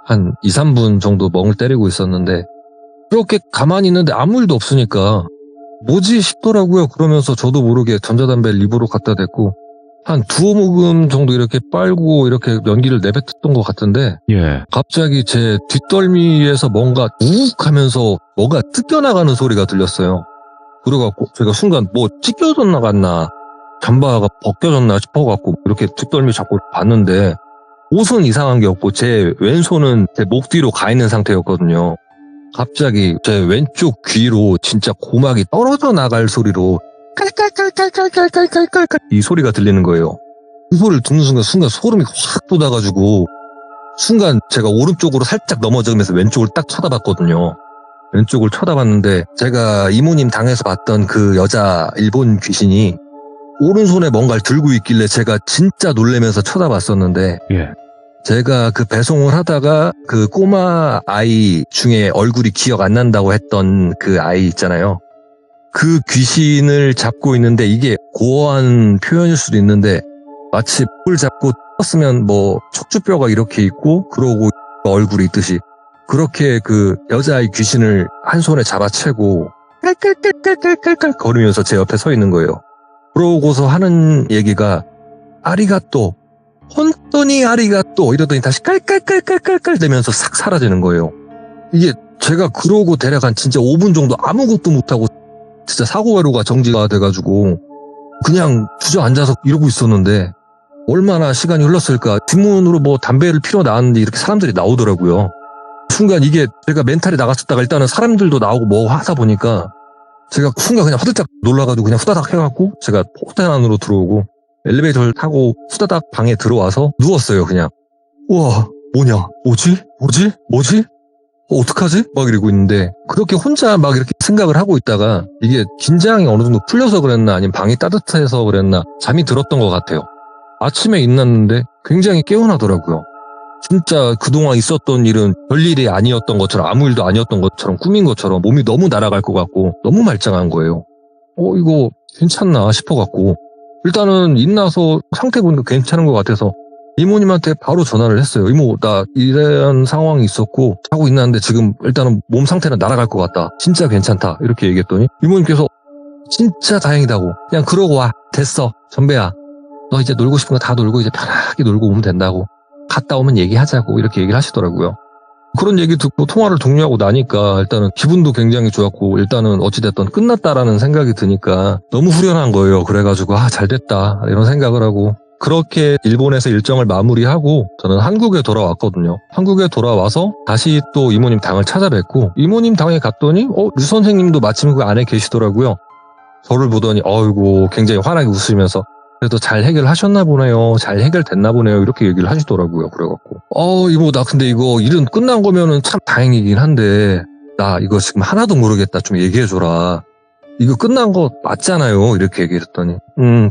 Speaker 2: 한 2, 3분 정도 멍을 때리고 있었는데 이렇게 가만히 있는데 아무 일도 없으니까 뭐지 싶더라고요. 그러면서 저도 모르게 전자담배를 입으로 갖다 댔고 한 2모금 정도 이렇게 빨고 이렇게 연기를 내뱉었던 것 같은데 갑자기 제 뒷덜미에서 뭔가 우욱 하면서 뭐가 뜯겨나가는 소리가 들렸어요. 그래갖고 제가 순간 찢겨졌나 갔나 잠바가 벗겨졌나 싶어갖고 이렇게 뒷덜미 잡고 봤는데 옷은 이상한 게 없고 제 왼손은 제 목 뒤로 가 있는 상태였거든요. 갑자기 제 왼쪽 귀로 진짜 고막이 떨어져 나갈 소리로 깔깔깔깔깔깔깔깔깔 이 소리가 들리는 거예요. 그 소리를 듣는 순간 소름이 확 돋아가지고 순간 제가 오른쪽으로 살짝 넘어지면서 왼쪽을 딱 쳐다봤거든요. 왼쪽을 쳐다봤는데 제가 이모님 당에서 봤던 그 여자 일본 귀신이 오른손에 뭔가를 들고 있길래 제가 진짜 놀래면서 쳐다봤었는데
Speaker 1: 예.
Speaker 2: 제가 그 배송을 하다가 그 꼬마 아이 중에 얼굴이 기억 안 난다고 했던 그 아이 있잖아요. 그 귀신을 잡고 있는데 이게 고어한 표현일 수도 있는데 마치 뿔 잡고 떴으면 뭐 척추뼈가 이렇게 있고 그러고 얼굴이 있듯이 그렇게 그 여자아이 귀신을 한 손에 잡아채고 깔깔깔깔깔깔 거리면서 제 옆에 서 있는 거예요. 그러고서 하는 얘기가 아리가또 혼돈이 아리가또 이러더니 다시 깔깔깔깔깔깔 대면서 싹 사라지는 거예요. 이게 제가 그러고 대략 한 진짜 5분 정도 아무것도 못하고 진짜 사고회로가 정지가 돼가지고 그냥 주저앉아서 이러고 있었는데 얼마나 시간이 흘렀을까. 뒷문으로 뭐 담배를 피러 나왔는데 이렇게 사람들이 나오더라고요. 순간 이게 제가 멘탈이 나갔었다가 일단은 사람들도 나오고 뭐 하다 보니까 제가 순간 그냥 화들짝 놀라가지고 그냥 후다닥 해갖고 제가 호텔 안으로 들어오고 엘리베이터를 타고 후다닥 방에 들어와서 누웠어요. 그냥 우와 뭐냐 뭐지 어떡하지? 막 이러고 있는데 그렇게 혼자 막 이렇게 생각을 하고 있다가 이게 긴장이 어느 정도 풀려서 그랬나 아니면 방이 따뜻해서 그랬나 잠이 들었던 것 같아요. 아침에 일어났는데 굉장히 개운하더라고요. 진짜 그동안 있었던 일은 별일이 아니었던 것처럼 아무 일도 아니었던 것처럼 꿈인 것처럼 몸이 너무 날아갈 것 같고 너무 말짱한 거예요. 이거 괜찮나 싶어갖고 일단은 일어나서 상태 보니까 괜찮은 것 같아서 이모님한테 바로 전화를 했어요. 이모 나 이런 상황이 있었고 하고 있는데 지금 일단은 몸 상태는 날아갈 것 같다. 진짜 괜찮다. 이렇게 얘기했더니 이모님께서 진짜 다행이다고 그냥 그러고 와. 됐어. 전배야. 너 이제 놀고 싶은 거 다 놀고 이제 편하게 놀고 오면 된다고. 갔다 오면 얘기하자고 이렇게 얘기를 하시더라고요. 그런 얘기 듣고 통화를 종료하고 나니까 일단은 기분도 굉장히 좋았고 일단은 어찌됐든 끝났다라는 생각이 드니까 너무 후련한 거예요. 그래가지고 잘됐다 이런 생각을 하고 그렇게 일본에서 일정을 마무리하고 저는 한국에 돌아왔거든요. 한국에 돌아와서 다시 또 이모님 당을 찾아뵙고 이모님 당에 갔더니 류 선생님도 마침 그 안에 계시더라고요. 저를 보더니 어이구 굉장히 환하게 웃으면서 그래도 잘 해결하셨나 보네요. 잘 해결됐나 보네요. 이렇게 얘기를 하시더라고요. 그래갖고 이모 나 근데 이거 일은 끝난 거면은 참 다행이긴 한데 나 이거 지금 하나도 모르겠다. 좀 얘기해줘라. 이거 끝난 거 맞잖아요. 이렇게 얘기를 했더니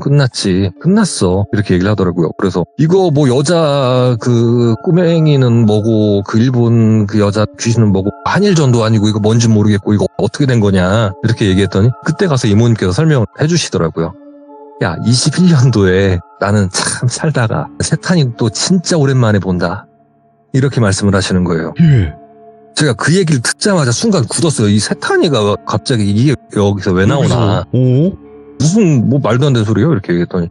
Speaker 2: 끝났지. 끝났어. 이렇게 얘기를 하더라고요. 그래서 이거 뭐 여자 그 꼬맹이는 뭐고 그 일본 그 여자 귀신은 뭐고 한일전도 아니고 이거 뭔지 모르겠고 이거 어떻게 된 거냐 이렇게 얘기했더니 그때 가서 이모님께서 설명을 해주시더라고요. 야 21년도에 나는 참 살다가 세탄이 또 진짜 오랜만에 본다. 이렇게 말씀을 하시는 거예요. 제가 그 얘기를 듣자마자 순간 굳었어요. 이 세탄이가 갑자기 이게 여기서 왜 나오나. 무슨 뭐 말도 안 되는 소리예요? 이렇게 얘기했더니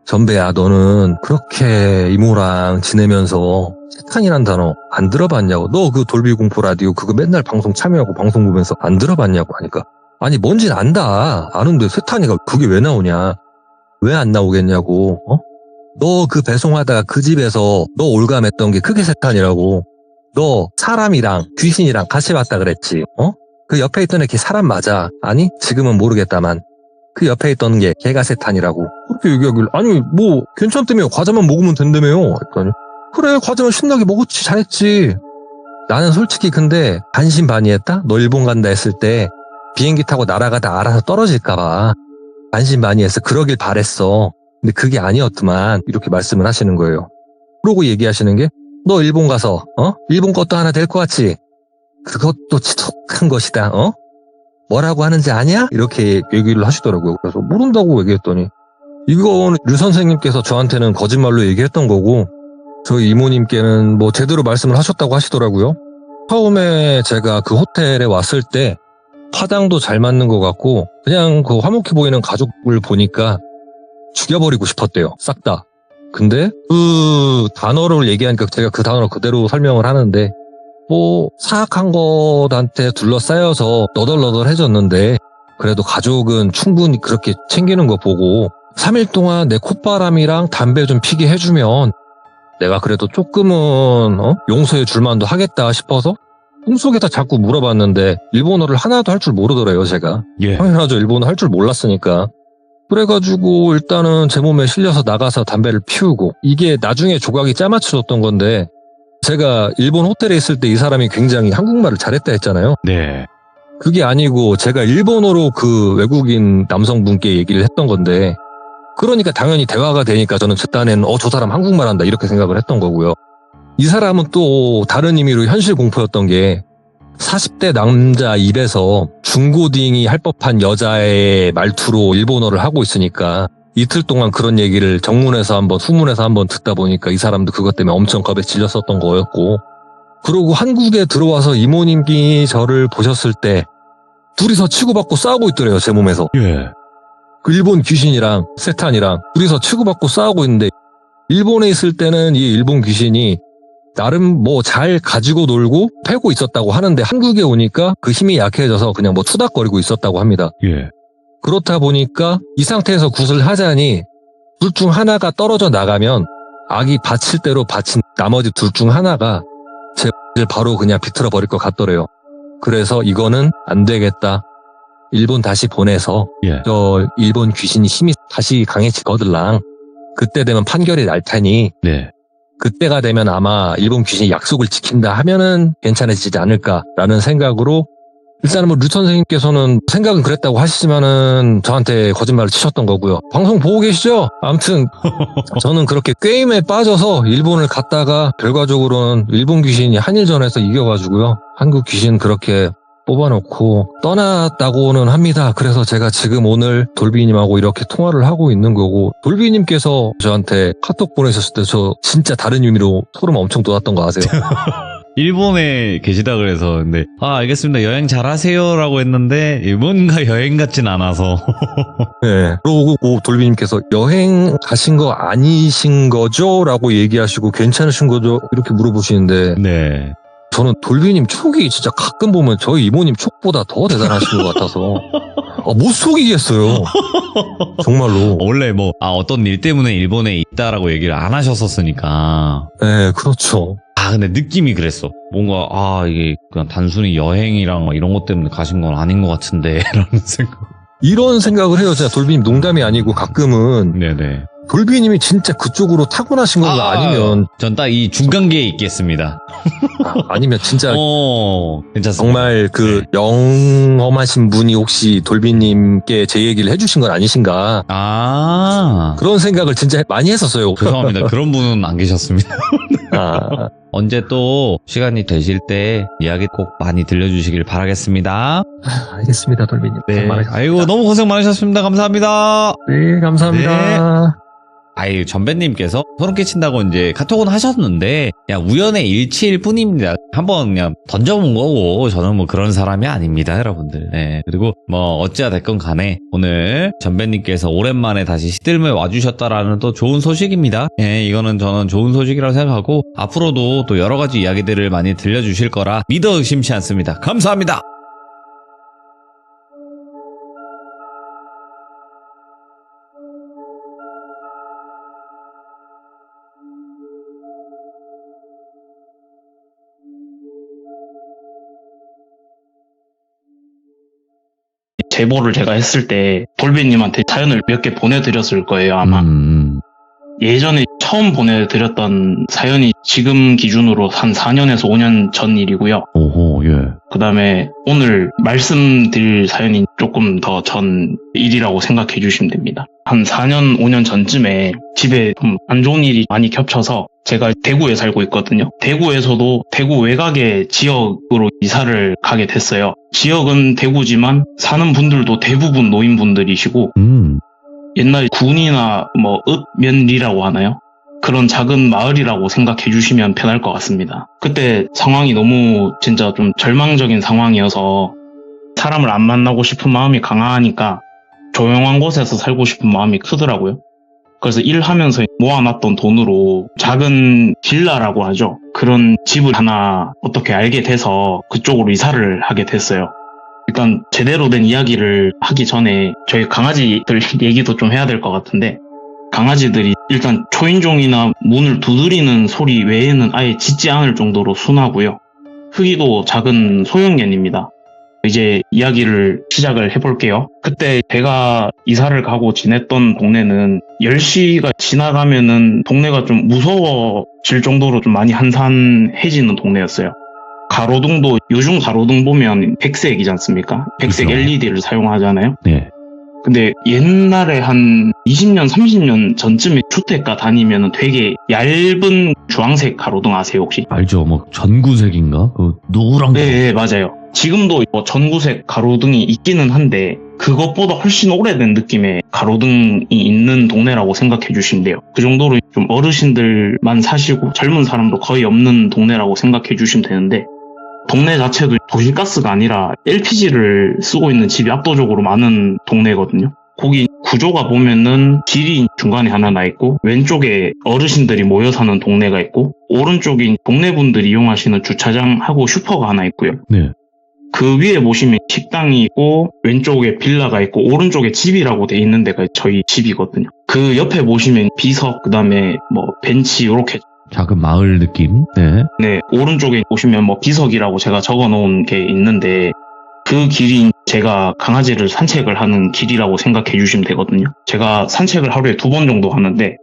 Speaker 2: 전배야 너는 그렇게 이모랑 지내면서 세탄이란 단어 안 들어봤냐고. 너 그 돌비공포 라디오 그거 맨날 방송 참여하고 방송 보면서 안 들어봤냐고 하니까 아니 뭔진 안다. 아는데 세탄이가 그게 왜 나오냐. 왜 안 나오겠냐고. 너 그 배송하다가 그 집에서 너 올감했던 게 그게 세탄이라고. 너 사람이랑 귀신이랑 같이 봤다 그랬지. 그 옆에 있던 애 걔 사람 맞아. 아니 지금은 모르겠다만 그 옆에 있던 게 걔가 세탄이라고. 그렇게 얘기하길래 아니 뭐 괜찮다며 과자만 먹으면 된다며요. 했더니 그래 과자만 신나게 먹었지 잘했지. 나는 솔직히 근데 반신반의했다. 너 일본 간다 했을 때 비행기 타고 날아가다 알아서 떨어질까봐 반신반의해서 그러길 바랬어. 근데 그게 아니었더만 이렇게 말씀을 하시는 거예요. 그러고 얘기하시는 게 너 일본 가서 일본 것도 하나 될 것 같지? 그것도 지독한 것이다. 뭐라고 하는지 아냐? 이렇게 얘기를 하시더라고요. 그래서 모른다고 얘기했더니 이건 류 선생님께서 저한테는 거짓말로 얘기했던 거고 저희 이모님께는 뭐 제대로 말씀을 하셨다고 하시더라고요. 처음에 제가 그 호텔에 왔을 때 화장도 잘 맞는 것 같고 그냥 그 화목해 보이는 가족을 보니까 죽여버리고 싶었대요. 싹 다. 근데 그 단어를 얘기하니까 제가 그 단어를 그대로 설명을 하는데 뭐 사악한 것한테 둘러싸여서 너덜너덜해졌는데 그래도 가족은 충분히 그렇게 챙기는 거 보고 3일 동안 내 콧바람이랑 담배 좀 피게 해주면 내가 그래도 조금은 용서해 줄 만도 하겠다 싶어서 꿈속에다 자꾸 물어봤는데 일본어를 하나도 할 줄 모르더래요. 제가. 당연하죠. 일본어 할 줄 몰랐으니까. 그래가지고 일단은 제 몸에 실려서 나가서 담배를 피우고 이게 나중에 조각이 짜맞춰졌던 건데 제가 일본 호텔에 있을 때 이 사람이 굉장히 한국말을 잘했다 했잖아요.
Speaker 1: 네.
Speaker 2: 그게 아니고 제가 일본어로 그 외국인 남성분께 얘기를 했던 건데 그러니까 당연히 대화가 되니까 저는 저 딴에는 저 사람 한국말 한다 이렇게 생각을 했던 거고요. 이 사람은 또 다른 의미로 현실 공포였던 게 40대 남자 입에서 중고딩이 할 법한 여자의 말투로 일본어를 하고 있으니까 이틀 동안 그런 얘기를 정문에서 한번 후문에서 한번 듣다 보니까 이 사람도 그것 때문에 엄청 겁에 질렸었던 거였고 그러고 한국에 들어와서 이모님이 저를 보셨을 때 둘이서 치고받고 싸우고 있더래요. 제 몸에서.
Speaker 1: 예.
Speaker 2: 그 일본 귀신이랑 세탄이랑 둘이서 치고받고 싸우고 있는데 일본에 있을 때는 이 일본 귀신이 나름 뭐 잘 가지고 놀고 패고 있었다고 하는데 한국에 오니까 그 힘이 약해져서 그냥 뭐 투닥거리고 있었다고 합니다.
Speaker 1: 예.
Speaker 2: 그렇다 보니까 이 상태에서 굿을 하자니 둘 중 하나가 떨어져 나가면 악이 바칠 대로 바친 나머지 둘 중 하나가 제 바로 그냥 비틀어 버릴 것 같더래요. 그래서 이거는 안 되겠다. 일본 다시 보내서
Speaker 1: 예.
Speaker 2: 저 일본 귀신이 힘이 다시 강해지거들랑 그때 되면 판결이 날 테니
Speaker 1: 네.
Speaker 2: 그때가 되면 아마 일본 귀신이 약속을 지킨다 하면은 괜찮아지지 않을까라는 생각으로 일단은 뭐 류 선생님께서는 생각은 그랬다고 하시지만은 저한테 거짓말을 치셨던 거고요. 방송 보고 계시죠? 아무튼 저는 그렇게 게임에 빠져서 일본을 갔다가 결과적으로는 일본 귀신이 한일전에서 이겨가지고요. 한국 귀신 그렇게 뽑아놓고 떠났다고는 합니다. 그래서 제가 지금 오늘 돌비님하고 이렇게 통화를 하고 있는 거고 돌비님께서 저한테 카톡 보내셨을 때 저 진짜 다른 의미로 소름 엄청 돋았던 거 아세요?
Speaker 1: 일본에 계시다 그래서 근데 알겠습니다. 여행 잘하세요 라고 했는데 뭔가 여행 같진 않아서
Speaker 2: 네. 그러고 돌비님께서 여행 가신 거 아니신 거죠? 라고 얘기하시고 괜찮으신 거죠? 이렇게 물어보시는데
Speaker 1: 네.
Speaker 2: 저는 돌비님 촉이 진짜 가끔 보면 저희 이모님 촉보다 더 대단하신 것 같아서 못 속이겠어요. 정말로.
Speaker 1: 원래 뭐 어떤 일 때문에 일본에 있다라고 얘기를 안 하셨었으니까.
Speaker 2: 네, 그렇죠.
Speaker 1: 근데 느낌이 그랬어. 뭔가 이게 그냥 단순히 여행이랑 막 이런 것 때문에 가신 건 아닌 것 같은데 라는 생각.
Speaker 2: 이런 생각을 해요. 진짜 돌비님 농담이 아니고 가끔은
Speaker 1: 네네.
Speaker 2: 돌비님이 진짜 그쪽으로 타고나신 건가 아니면
Speaker 1: 전 딱 이 중간계에 있겠습니다.
Speaker 2: 아니면 진짜
Speaker 1: 괜찮습니다.
Speaker 2: 정말 그 영험하신 분이 혹시 돌비님께 제 얘기를 해주신 건 아니신가 그런 생각을 진짜 많이 했었어요.
Speaker 1: 죄송합니다. 그런 분은 안 계셨습니다. 언제 또 시간이 되실 때 이야기 꼭 많이 들려주시길 바라겠습니다.
Speaker 2: 알겠습니다, 돌비님.
Speaker 1: 네. 아이고 너무 고생 많으셨습니다. 감사합니다.
Speaker 2: 네, 감사합니다.
Speaker 1: 전배님께서 소름 끼친다고 이제 카톡은 하셨는데 그냥 우연의 일치일 뿐입니다. 한번 그냥 던져본 거고 저는 뭐 그런 사람이 아닙니다, 여러분들. 네. 그리고 뭐 어찌가 됐건 간에 오늘 전배님께서 오랜만에 다시 시들무에 와주셨다라는 또 좋은 소식입니다. 예, 이거는 저는 좋은 소식이라고 생각하고 앞으로도 또 여러 가지 이야기들을 많이 들려주실 거라 믿어 의심치 않습니다. 감사합니다.
Speaker 3: 제보를 제가 했을 때 돌비님한테 사연을 몇 개 보내드렸을 거예요, 아마. 예전에 처음 보내드렸던 사연이 지금 기준으로 한 4년에서 5년 전 일이고요.
Speaker 1: 오호, 예.
Speaker 3: 그 다음에 오늘 말씀드릴 사연이 조금 더 전 일이라고 생각해 주시면 됩니다. 한 4년, 5년 전쯤에 집에 좀 안 좋은 일이 많이 겹쳐서 제가 대구에 살고 있거든요. 대구에서도 대구 외곽의 지역으로 이사를 가게 됐어요. 지역은 대구지만 사는 분들도 대부분 노인분들이시고 옛날 군이나 뭐 읍면리라고 하나요? 그런 작은 마을이라고 생각해 주시면 편할 것 같습니다. 그때 상황이 너무 진짜 좀 절망적인 상황이어서 사람을 안 만나고 싶은 마음이 강하니까 조용한 곳에서 살고 싶은 마음이 크더라고요. 그래서 일하면서 모아놨던 돈으로 작은 빌라라고 하죠. 그런 집을 하나 어떻게 알게 돼서 그쪽으로 이사를 하게 됐어요. 일단 제대로 된 이야기를 하기 전에 저희 강아지들 얘기도 좀 해야 될 것 같은데 강아지들이 일단 초인종이나 문을 두드리는 소리 외에는 아예 짖지 않을 정도로 순하고요. 크기도 작은 소형견입니다. 이제 이야기를 시작을 해볼게요. 그때 제가 이사를 가고 지냈던 동네는 10시가 지나가면은 동네가 좀 무서워질 정도로 좀 많이 한산해지는 동네였어요. 가로등도 요즘 가로등 보면 백색이지 않습니까? 백색
Speaker 1: 그죠.
Speaker 3: LED를 사용하잖아요.
Speaker 1: 네.
Speaker 3: 근데 옛날에 한 20년, 30년 전쯤에 주택가 다니면 되게 얇은 주황색 가로등 아세요, 혹시?
Speaker 1: 알죠. 뭐 전구색인가? 그 노랑.
Speaker 3: 네, 맞아요. 지금도 뭐 전구색 가로등이 있기는 한데 그것보다 훨씬 오래된 느낌의 가로등이 있는 동네라고 생각해 주시면 돼요. 그 정도로 좀 어르신들만 사시고 젊은 사람도 거의 없는 동네라고 생각해 주시면 되는데, 동네 자체도 도시가스가 아니라 LPG를 쓰고 있는 집이 압도적으로 많은 동네거든요. 거기 구조가 보면은 길이 중간에 하나 나 있고, 왼쪽에 어르신들이 모여 사는 동네가 있고, 오른쪽에 동네 분들이 이용하시는 주차장하고 슈퍼가 하나 있고요.
Speaker 1: 네.
Speaker 3: 그 위에 보시면 식당이 있고, 왼쪽에 빌라가 있고, 오른쪽에 집이라고 돼 있는 데가 저희 집이거든요. 그 옆에 보시면 비석, 그 다음에 뭐 벤치 이렇게,
Speaker 1: 작은 마을 느낌. 네.
Speaker 3: 네, 오른쪽에 보시면 뭐 비석이라고 제가 적어 놓은 게 있는데, 그 길이 제가 강아지를 산책을 하는 길이라고 생각해 주시면 되거든요. 제가 산책을 하루에 2번 정도 하는데,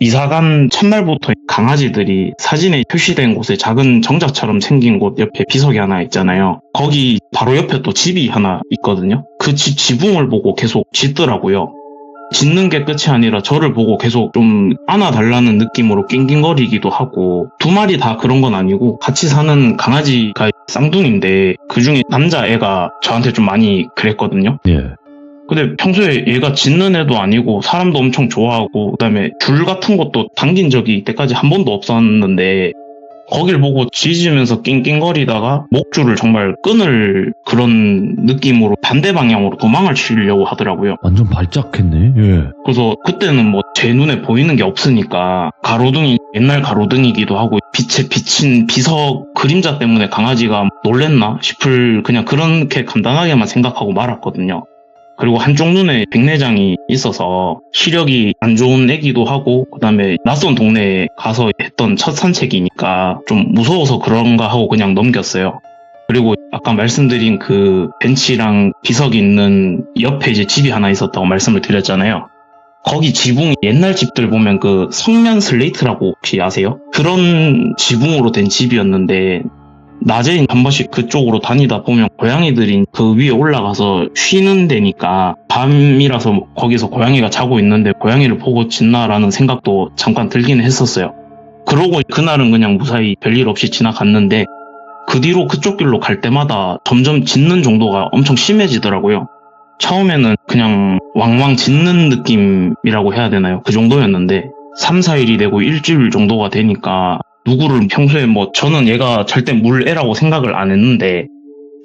Speaker 3: 이사간 첫날부터 강아지들이 사진에 표시된 곳에 작은 정자처럼 생긴 곳 옆에 비석이 하나 있잖아요. 거기 바로 옆에 또 집이 하나 있거든요. 그 집 지붕을 보고 계속 짖더라고요. 짖는 게 끝이 아니라 저를 보고 계속 좀 안아달라는 느낌으로 낑낑거리기도 하고, 2마리 다 그런 건 아니고 같이 사는 강아지가 쌍둥이인데 그중에 남자애가 저한테 좀 많이 그랬거든요.
Speaker 1: 예.
Speaker 3: 근데 평소에 얘가 짖는 애도 아니고 사람도 엄청 좋아하고, 그다음에 줄 같은 것도 당긴 적이 이때까지 한 번도 없었는데 거길 보고 짖으면서 낑낑거리다가 목줄을 정말 끊을 그런 느낌으로 반대 방향으로 도망을 치려고 하더라고요.
Speaker 1: 완전 발작했네. 예.
Speaker 3: 그래서 그때는 뭐 제 눈에 보이는 게 없으니까 가로등이 옛날 가로등이기도 하고 빛에 비친 비석 그림자 때문에 강아지가 놀랬나 싶을 그냥 그렇게 간단하게만 생각하고 말았거든요. 그리고 한쪽 눈에 백내장이 있어서 시력이 안 좋은 애기도 하고, 그다음에 낯선 동네에 가서 했던 첫 산책이니까 좀 무서워서 그런가 하고 그냥 넘겼어요. 그리고 아까 말씀드린 그 벤치랑 비석이 있는 옆에 이제 집이 하나 있었다고 말씀을 드렸잖아요. 거기 지붕이 옛날 집들 보면 그 성면 슬레이트라고 혹시 아세요? 그런 지붕으로 된 집이었는데, 낮에 한 번씩 그쪽으로 다니다 보면 고양이들이 그 위에 올라가서 쉬는 데니까 밤이라서 거기서 고양이가 자고 있는데 고양이를 보고 짖나라는 생각도 잠깐 들기는 했었어요. 그러고 그날은 그냥 무사히 별일 없이 지나갔는데, 그 뒤로 그쪽 길로 갈 때마다 점점 짖는 정도가 엄청 심해지더라고요. 처음에는 그냥 왕왕 짖는 느낌이라고 해야 되나요? 그 정도였는데 3, 4일이 되고 일주일 정도가 되니까 누구를 평소에 뭐 저는 얘가 절대 물애라고 생각을 안 했는데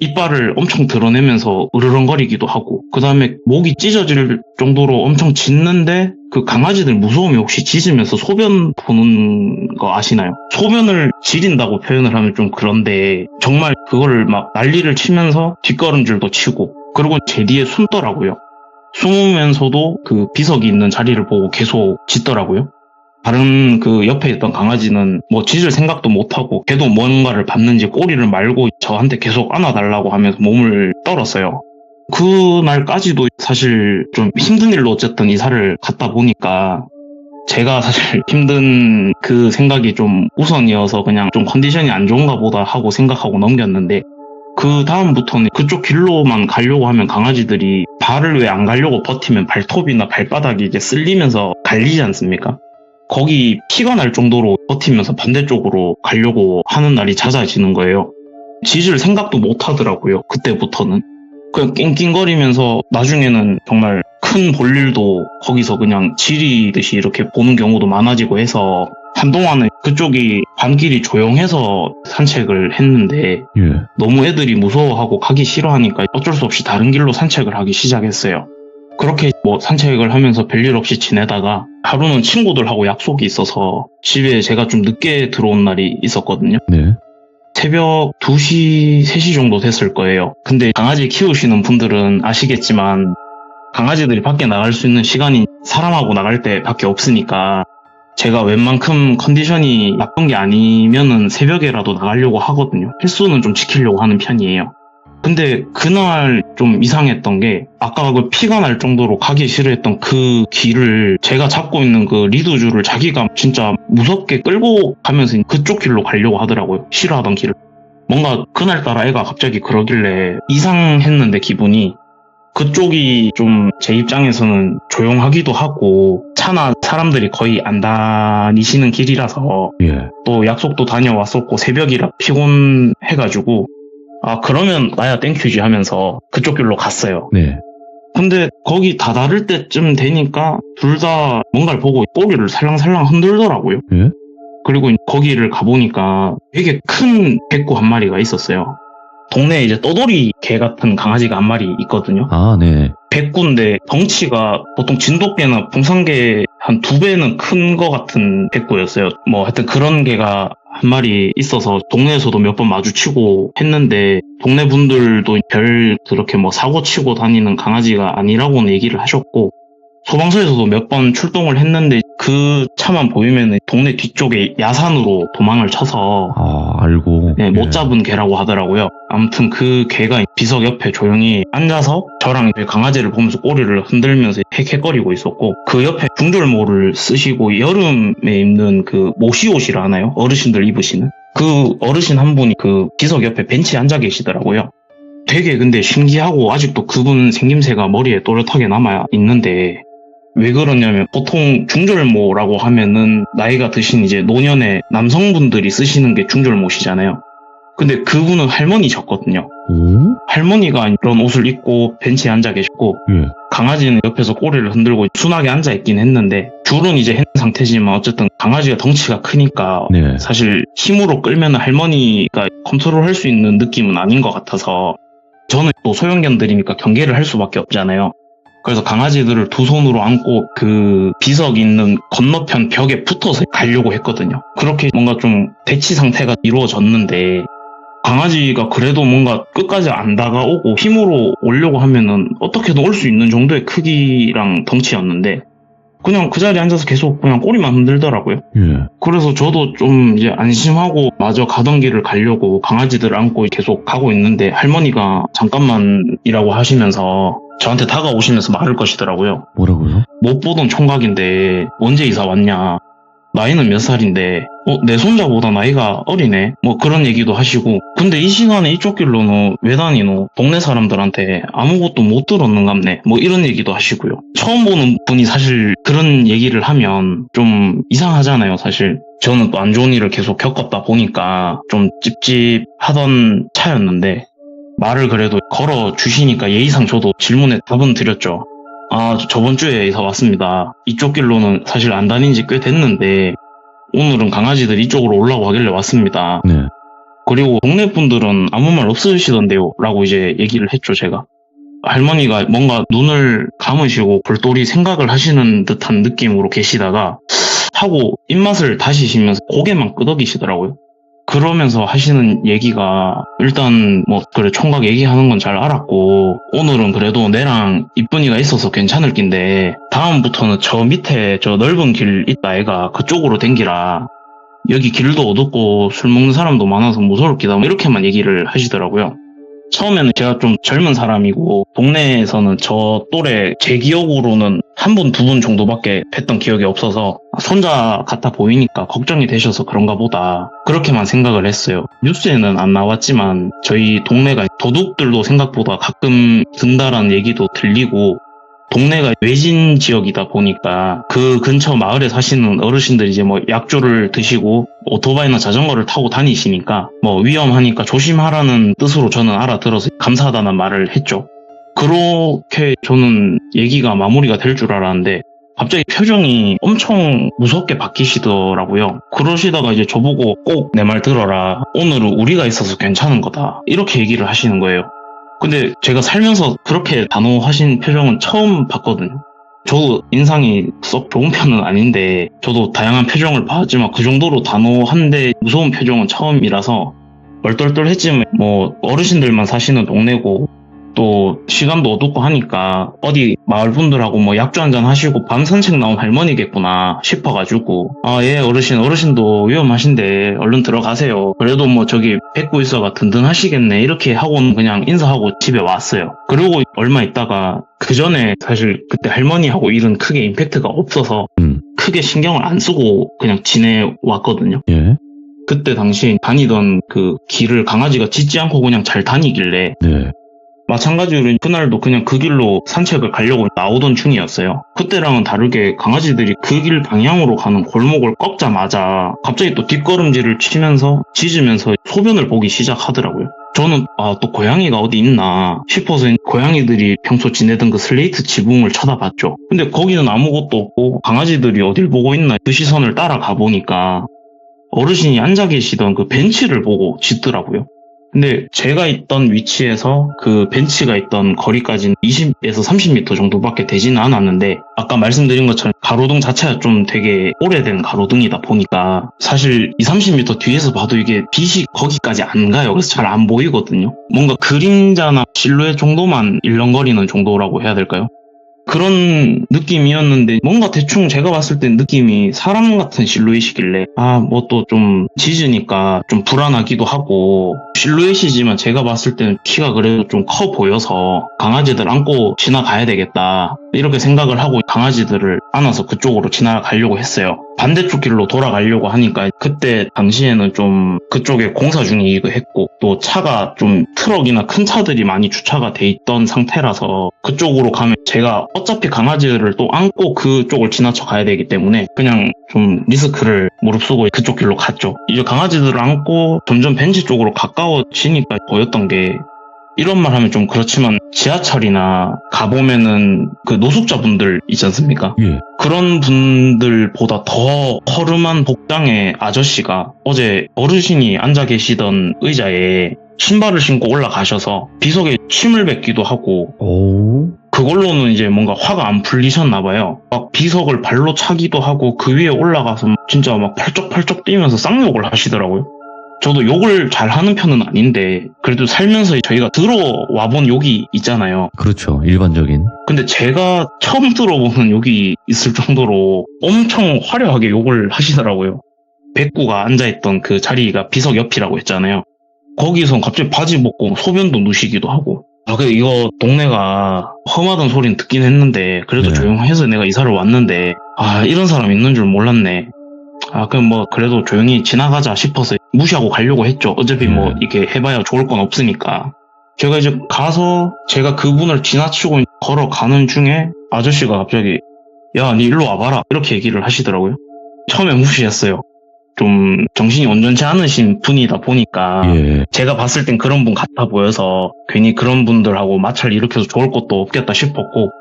Speaker 3: 이빨을 엄청 드러내면서 으르렁거리기도 하고, 그 다음에 목이 찢어질 정도로 엄청 짖는데, 그 강아지들 무서움이 혹시 짖으면서 소변 보는 거 아시나요? 소변을 지린다고 표현을 하면 좀 그런데 정말 그거를 막 난리를 치면서 뒷걸음질도 치고, 그리고 제 뒤에 숨더라고요. 숨으면서도 그 비석이 있는 자리를 보고 계속 짖더라고요. 다른 그 옆에 있던 강아지는 뭐 짖을 생각도 못하고 걔도 뭔가를 봤는지 꼬리를 말고 저한테 계속 안아달라고 하면서 몸을 떨었어요. 그날까지도 사실 좀 힘든 일로 어쨌든 이사를 갔다 보니까 제가 사실 힘든 그 생각이 좀 우선이어서 그냥 좀 컨디션이 안 좋은가 보다 하고 생각하고 넘겼는데, 그 다음부터는 그쪽 길로만 가려고 하면 강아지들이 발을 왜 안 가려고 버티면 발톱이나 발바닥이 이제 쓸리면서 갈리지 않습니까? 거기 피가 날 정도로 버티면서 반대쪽으로 가려고 하는 날이 잦아지는 거예요. 짖을 생각도 못 하더라고요. 그때부터는. 그냥 낑낑거리면서 나중에는 정말 큰 볼일도 거기서 그냥 지리듯이 이렇게 보는 경우도 많아지고 해서 한동안은 그쪽이 반길이 조용해서 산책을 했는데
Speaker 1: 예.
Speaker 3: 너무 애들이 무서워하고 가기 싫어하니까 어쩔 수 없이 다른 길로 산책을 하기 시작했어요. 그렇게 뭐 산책을 하면서 별일 없이 지내다가 하루는 친구들하고 약속이 있어서 집에 제가 좀 늦게 들어온 날이 있었거든요.
Speaker 1: 네.
Speaker 3: 새벽 2시, 3시 정도 됐을 거예요. 근데 강아지 키우시는 분들은 아시겠지만 강아지들이 밖에 나갈 수 있는 시간이 사람하고 나갈 때 밖에 없으니까 제가 웬만큼 컨디션이 나쁜 게 아니면은 새벽에라도 나가려고 하거든요. 횟수는 좀 지키려고 하는 편이에요. 근데 그날 좀 이상했던 게, 아까 그 피가 날 정도로 가기 싫어했던 그 길을 제가 잡고 있는 그 리드줄을 자기가 진짜 무섭게 끌고 가면서 그쪽 길로 가려고 하더라고요. 싫어하던 길을. 뭔가 그날따라 애가 갑자기 그러길래 이상했는데 기분이 그쪽이 좀 제 입장에서는 조용하기도 하고 차나 사람들이 거의 안 다니시는 길이라서
Speaker 1: 예.
Speaker 3: 또 약속도 다녀왔었고 새벽이라 피곤해가지고 아 그러면 나야 땡큐지 하면서 그쪽 길로 갔어요.
Speaker 1: 네.
Speaker 3: 근데 거기 다다를 때쯤 되니까 둘 다 뭔가를 보고 꼬리를 살랑살랑 흔들더라고요.
Speaker 1: 예?
Speaker 3: 그리고 거기를 가보니까 되게 큰 백구 한 마리가 있었어요. 동네에 이제 떠돌이 개 같은 강아지가 한 마리 있거든요.
Speaker 1: 아, 네.
Speaker 3: 백구인데 덩치가 보통 진돗개나 풍산개 한 2배는 큰 거 같은 백구였어요. 뭐 하여튼 그런 개가 한 마리 있어서 동네에서도 몇 번 마주치고 했는데 동네 분들도 별 그렇게 뭐 사고 치고 다니는 강아지가 아니라고는 얘기를 하셨고 소방서에서도 몇 번 출동을 했는데 그 차만 보이면 동네 뒤쪽에 야산으로 도망을 쳐서
Speaker 1: 아, 알고.
Speaker 3: 네,
Speaker 1: 예.
Speaker 3: 못 잡은 개라고 하더라고요. 아무튼 그 개가 비석 옆에 조용히 앉아서 저랑 강아지를 보면서 꼬리를 흔들면서 헥헥거리고 있었고 그 옆에 중절모를 쓰시고 여름에 입는 그 모시옷이라 하나요? 어르신들 입으시는 그 어르신 한 분이 그 비석 옆에 벤치에 앉아 계시더라고요. 되게 근데 신기하고 아직도 그분 생김새가 머리에 또렷하게 남아 있는데 왜 그러냐면 보통 중절모라고 하면은 나이가 드신 이제 노년의 남성분들이 쓰시는 게 중절모시잖아요. 근데 그분은 할머니셨거든요.
Speaker 1: 오?
Speaker 3: 할머니가 이런 옷을 입고 벤치에 앉아 계셨고
Speaker 1: 예.
Speaker 3: 강아지는 옆에서 꼬리를 흔들고 순하게 앉아 있긴 했는데 줄은 이제 한 상태지만 어쨌든 강아지가 덩치가 크니까
Speaker 1: 네.
Speaker 3: 사실 힘으로 끌면 할머니가 컨트롤할 수 있는 느낌은 아닌 것 같아서 저는 또 소형견들이니까 경계를 할 수밖에 없잖아요. 그래서 강아지들을 두 손으로 안고 그 비석 있는 건너편 벽에 붙어서 가려고 했거든요. 그렇게 뭔가 좀 대치 상태가 이루어졌는데 강아지가 그래도 뭔가 끝까지 안 다가오고 힘으로 오려고 하면은 어떻게든 올 수 있는 정도의 크기랑 덩치였는데 그냥 그 자리에 앉아서 계속 그냥 꼬리만 흔들더라고요.
Speaker 1: 예.
Speaker 3: 그래서 저도 좀 이제 안심하고 마저 가던 길을 가려고 강아지들을 안고 계속 가고 있는데 할머니가 잠깐만이라고 하시면서 저한테 다가오시면서 말을 것이더라고요.
Speaker 1: 뭐라고요?
Speaker 3: 못 보던 총각인데 언제 이사 왔냐? 나이는 몇 살인데 내 손자보다 나이가 어리네? 뭐 그런 얘기도 하시고 근데 이 시간에 이쪽 길로는 왜 다니노? 동네 사람들한테 아무것도 못 들었는갑네? 뭐 이런 얘기도 하시고요. 처음 보는 분이 사실 그런 얘기를 하면 좀 이상하잖아요, 사실. 저는 또 안 좋은 일을 계속 겪었다 보니까 좀 찝찝하던 차였는데 말을 그래도 걸어주시니까 예의상 저도 질문에 답은 드렸죠. 아, 저번 주에 이사 왔습니다. 이쪽 길로는 사실 안 다닌 지 꽤 됐는데 오늘은 강아지들 이쪽으로 오려고 하길래 왔습니다.
Speaker 1: 네.
Speaker 3: 그리고 동네 분들은 아무 말 없으시던데요 라고 이제 얘기를 했죠, 제가. 할머니가 뭔가 눈을 감으시고 골똘히 생각을 하시는 듯한 느낌으로 계시다가 하고 입맛을 다시시면서 고개만 끄덕이시더라고요. 그러면서 하시는 얘기가 일단 뭐 그래 총각 얘기하는 건 잘 알았고 오늘은 그래도 내랑 이쁜이가 있어서 괜찮을 낀데 다음부터는 저 밑에 저 넓은 길 있다 애가 그쪽으로 댕기라. 여기 길도 어둡고 술 먹는 사람도 많아서 무서울 기다. 뭐 이렇게만 얘기를 하시더라고요. 처음에는 제가 좀 젊은 사람이고 동네에서는 저 또래 제 기억으로는 한 분, 두 분 정도밖에 뵀던 기억이 없어서 손자 같아 보이니까 걱정이 되셔서 그런가 보다 그렇게만 생각을 했어요. 뉴스에는 안 나왔지만 저희 동네가 도둑들도 생각보다 가끔 든다라는 얘기도 들리고 동네가 외진 지역이다 보니까 그 근처 마을에 사시는 어르신들이 이제 뭐 약주를 드시고 오토바이나 자전거를 타고 다니시니까 뭐 위험하니까 조심하라는 뜻으로 저는 알아들어서 감사하다는 말을 했죠. 그렇게 저는 얘기가 마무리가 될 줄 알았는데 갑자기 표정이 엄청 무섭게 바뀌시더라고요. 그러시다가 이제 저보고 꼭 내 말 들어라. 오늘은 우리가 있어서 괜찮은 거다. 이렇게 얘기를 하시는 거예요. 근데 제가 살면서 그렇게 단호하신 표정은 처음 봤거든요. 저도 인상이 썩 좋은 편은 아닌데 저도 다양한 표정을 봤지만 그 정도로 단호한데 무서운 표정은 처음이라서 얼떨떨했지만 뭐 어르신들만 사시는 동네고 또 시간도 어둡고 하니까 어디 마을 분들하고 뭐 약주 한잔 하시고 밤 산책 나온 할머니겠구나 싶어가지고 아 예 어르신도 위험하신데 얼른 들어가세요. 그래도 뭐 저기 뵙고 있어가 든든하시겠네 이렇게 하고는 그냥 인사하고 집에 왔어요. 그리고 얼마 있다가 그 전에 사실 그때 할머니하고 일은 크게 임팩트가 없어서 크게 신경을 안 쓰고 그냥 지내왔거든요.
Speaker 1: 예.
Speaker 3: 그때 당시에 다니던 그 길을 강아지가 짖지 않고 그냥 잘 다니길래
Speaker 1: 네.
Speaker 3: 마찬가지로 그날도 그냥 그 길로 산책을 가려고 나오던 중이었어요. 그때랑은 다르게 강아지들이 그 길 방향으로 가는 골목을 꺾자마자 갑자기 또 뒷걸음질을 치면서 짖으면서 소변을 보기 시작하더라고요. 저는 또 고양이가 어디 있나 싶어서 고양이들이 평소 지내던 그 슬레이트 지붕을 쳐다봤죠. 근데 거기는 아무것도 없고 강아지들이 어딜 보고 있나 그 시선을 따라가 보니까 어르신이 앉아 계시던 그 벤치를 보고 짖더라고요. 근데 제가 있던 위치에서 그 벤치가 있던 거리까지는 20에서 30m 정도밖에 되지는 않았는데 아까 말씀드린 것처럼 가로등 자체가 좀 되게 오래된 가로등이다 보니까 사실 30m 뒤에서 봐도 이게 빛이 거기까지 안 가요. 그래서 잘 안 보이거든요. 뭔가 그림자나 실루엣 정도만 일렁거리는 정도라고 해야 될까요? 그런 느낌이었는데 뭔가 대충 제가 봤을 땐 느낌이 사람 같은 실루엣이길래 뭐 또 좀 짖으니까 좀 불안하기도 하고 실루엣이지만 제가 봤을 때는 키가 그래도 좀 커 보여서 강아지들 안고 지나가야 되겠다 이렇게 생각을 하고 강아지들을 안아서 그쪽으로 지나가려고 했어요. 반대쪽 길로 돌아가려고 하니까 그때 당시에는 좀 그쪽에 공사 중이기도 했고 또 차가 좀 트럭이나 큰 차들이 많이 주차가 돼 있던 상태라서 그쪽으로 가면 제가 어차피 강아지들을 또 안고 그쪽을 지나쳐 가야 되기 때문에 그냥 좀 리스크를 무릅쓰고 그쪽 길로 갔죠. 이제 강아지들을 안고 점점 벤치 쪽으로 가까워지니까 보였던 게 이런 말 하면 좀 그렇지만 지하철이나 가보면은 그 노숙자분들 있지 않습니까?
Speaker 1: 예.
Speaker 3: 그런 분들보다 더 허름한 복장의 아저씨가 어제 어르신이 앉아 계시던 의자에 신발을 신고 올라가셔서 비석에 침을 뱉기도 하고
Speaker 1: 오.
Speaker 3: 그걸로는 이제 뭔가 화가 안 풀리셨나 봐요. 막 비석을 발로 차기도 하고 그 위에 올라가서 진짜 막 펄쩍펄쩍 뛰면서 쌍욕을 하시더라고요. 저도 욕을 잘하는 편은 아닌데 그래도 살면서 저희가 들어와본 욕이 있잖아요.
Speaker 1: 그렇죠. 일반적인.
Speaker 3: 근데 제가 처음 들어보는 욕이 있을 정도로 엄청 화려하게 욕을 하시더라고요. 백구가 앉아있던 그 자리가 비석 옆이라고 했잖아요. 거기서 갑자기 바지 벗고 소변도 누시기도 하고 근데 이거 동네가 험하던 소리는 듣긴 했는데 그래도
Speaker 1: 네.
Speaker 3: 조용해서 내가 이사를 왔는데 이런 사람 있는 줄 몰랐네. 그럼 뭐 그래도 조용히 지나가자 싶어서 무시하고 가려고 했죠. 어차피 뭐 이렇게 해봐야 좋을 건 없으니까. 제가 이제 가서 제가 그분을 지나치고 걸어가는 중에 아저씨가 갑자기 야, 니 일로 와봐라 이렇게 얘기를 하시더라고요. 처음에 무시했어요. 좀 정신이 온전치 않으신 분이다 보니까
Speaker 1: 예.
Speaker 3: 제가 봤을 땐 그런 분 같아 보여서 괜히 그런 분들하고 마찰 일으켜서 좋을 것도 없겠다 싶었고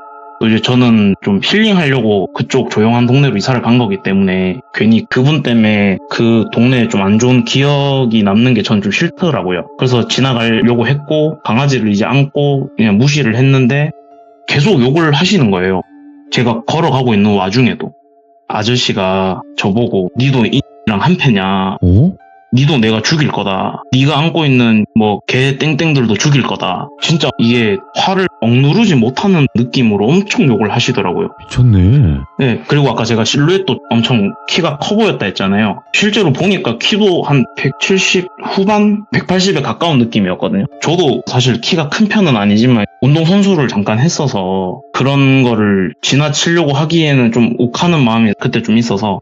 Speaker 3: 또 이제 저는 좀 힐링하려고 그쪽 조용한 동네로 이사를 간 거기 때문에 괜히 그분 때문에 그 동네에 좀 안 좋은 기억이 남는 게 전 좀 싫더라고요. 그래서 지나가려고 했고 강아지를 이제 안고 그냥 무시를 했는데 계속 욕을 하시는 거예요. 제가 걸어가고 있는 와중에도 아저씨가 저보고 니도 이랑 한패냐
Speaker 1: 오?
Speaker 3: 니도 내가 죽일 거다. 니가 안고 있는 뭐 개 땡땡들도 죽일 거다. 진짜 이게 화를 억누르지 못하는 느낌으로 엄청 욕을 하시더라고요.
Speaker 1: 미쳤네.
Speaker 3: 네, 그리고 아까 제가 실루엣도 엄청 키가 커 보였다 했잖아요. 실제로 보니까 키도 한 170 후반, 180에 가까운 느낌이었거든요. 저도 사실 키가 큰 편은 아니지만 운동선수를 잠깐 했어서 그런 거를 지나치려고 하기에는 좀 욱하는 마음이 그때 좀 있어서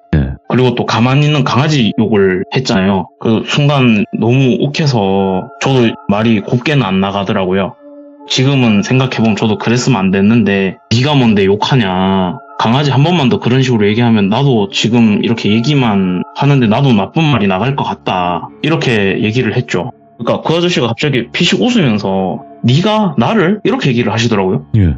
Speaker 3: 그리고 또 가만히 있는 강아지 욕을 했잖아요. 그 순간 너무 욱해서 저도 말이 곱게는 안 나가더라고요. 지금은 생각해보면 저도 그랬으면 안 됐는데 네가 뭔데 욕하냐. 강아지 한 번만 더 그런 식으로 얘기하면 나도 지금 이렇게 얘기만 하는데 나도 나쁜 말이 나갈 것 같다. 이렇게 얘기를 했죠. 그러니까 그 아저씨가 갑자기 피식 웃으면서 네가 나를? 이렇게 얘기를 하시더라고요.
Speaker 1: 예.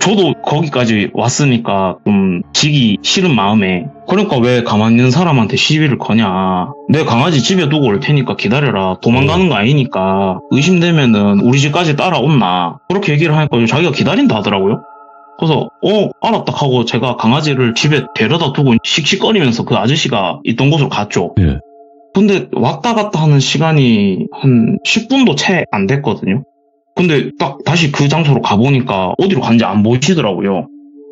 Speaker 3: 저도 거기까지 왔으니까 좀 지기 싫은 마음에 그러니까 왜 가만히 있는 사람한테 시비를 거냐. 내 강아지 집에 두고 올 테니까 기다려라. 도망가는 거 아니니까 의심되면은 우리 집까지 따라온나. 그렇게 얘기를 하니까 자기가 기다린다 하더라고요. 그래서 알았다 하고 제가 강아지를 집에 데려다 두고 씩씩거리면서 그 아저씨가 있던 곳으로 갔죠.
Speaker 1: 예.
Speaker 3: 근데 왔다 갔다 하는 시간이 한 10분도 채 안 됐거든요. 근데 딱 다시 그 장소로 가보니까 어디로 간지 안 보이시더라고요.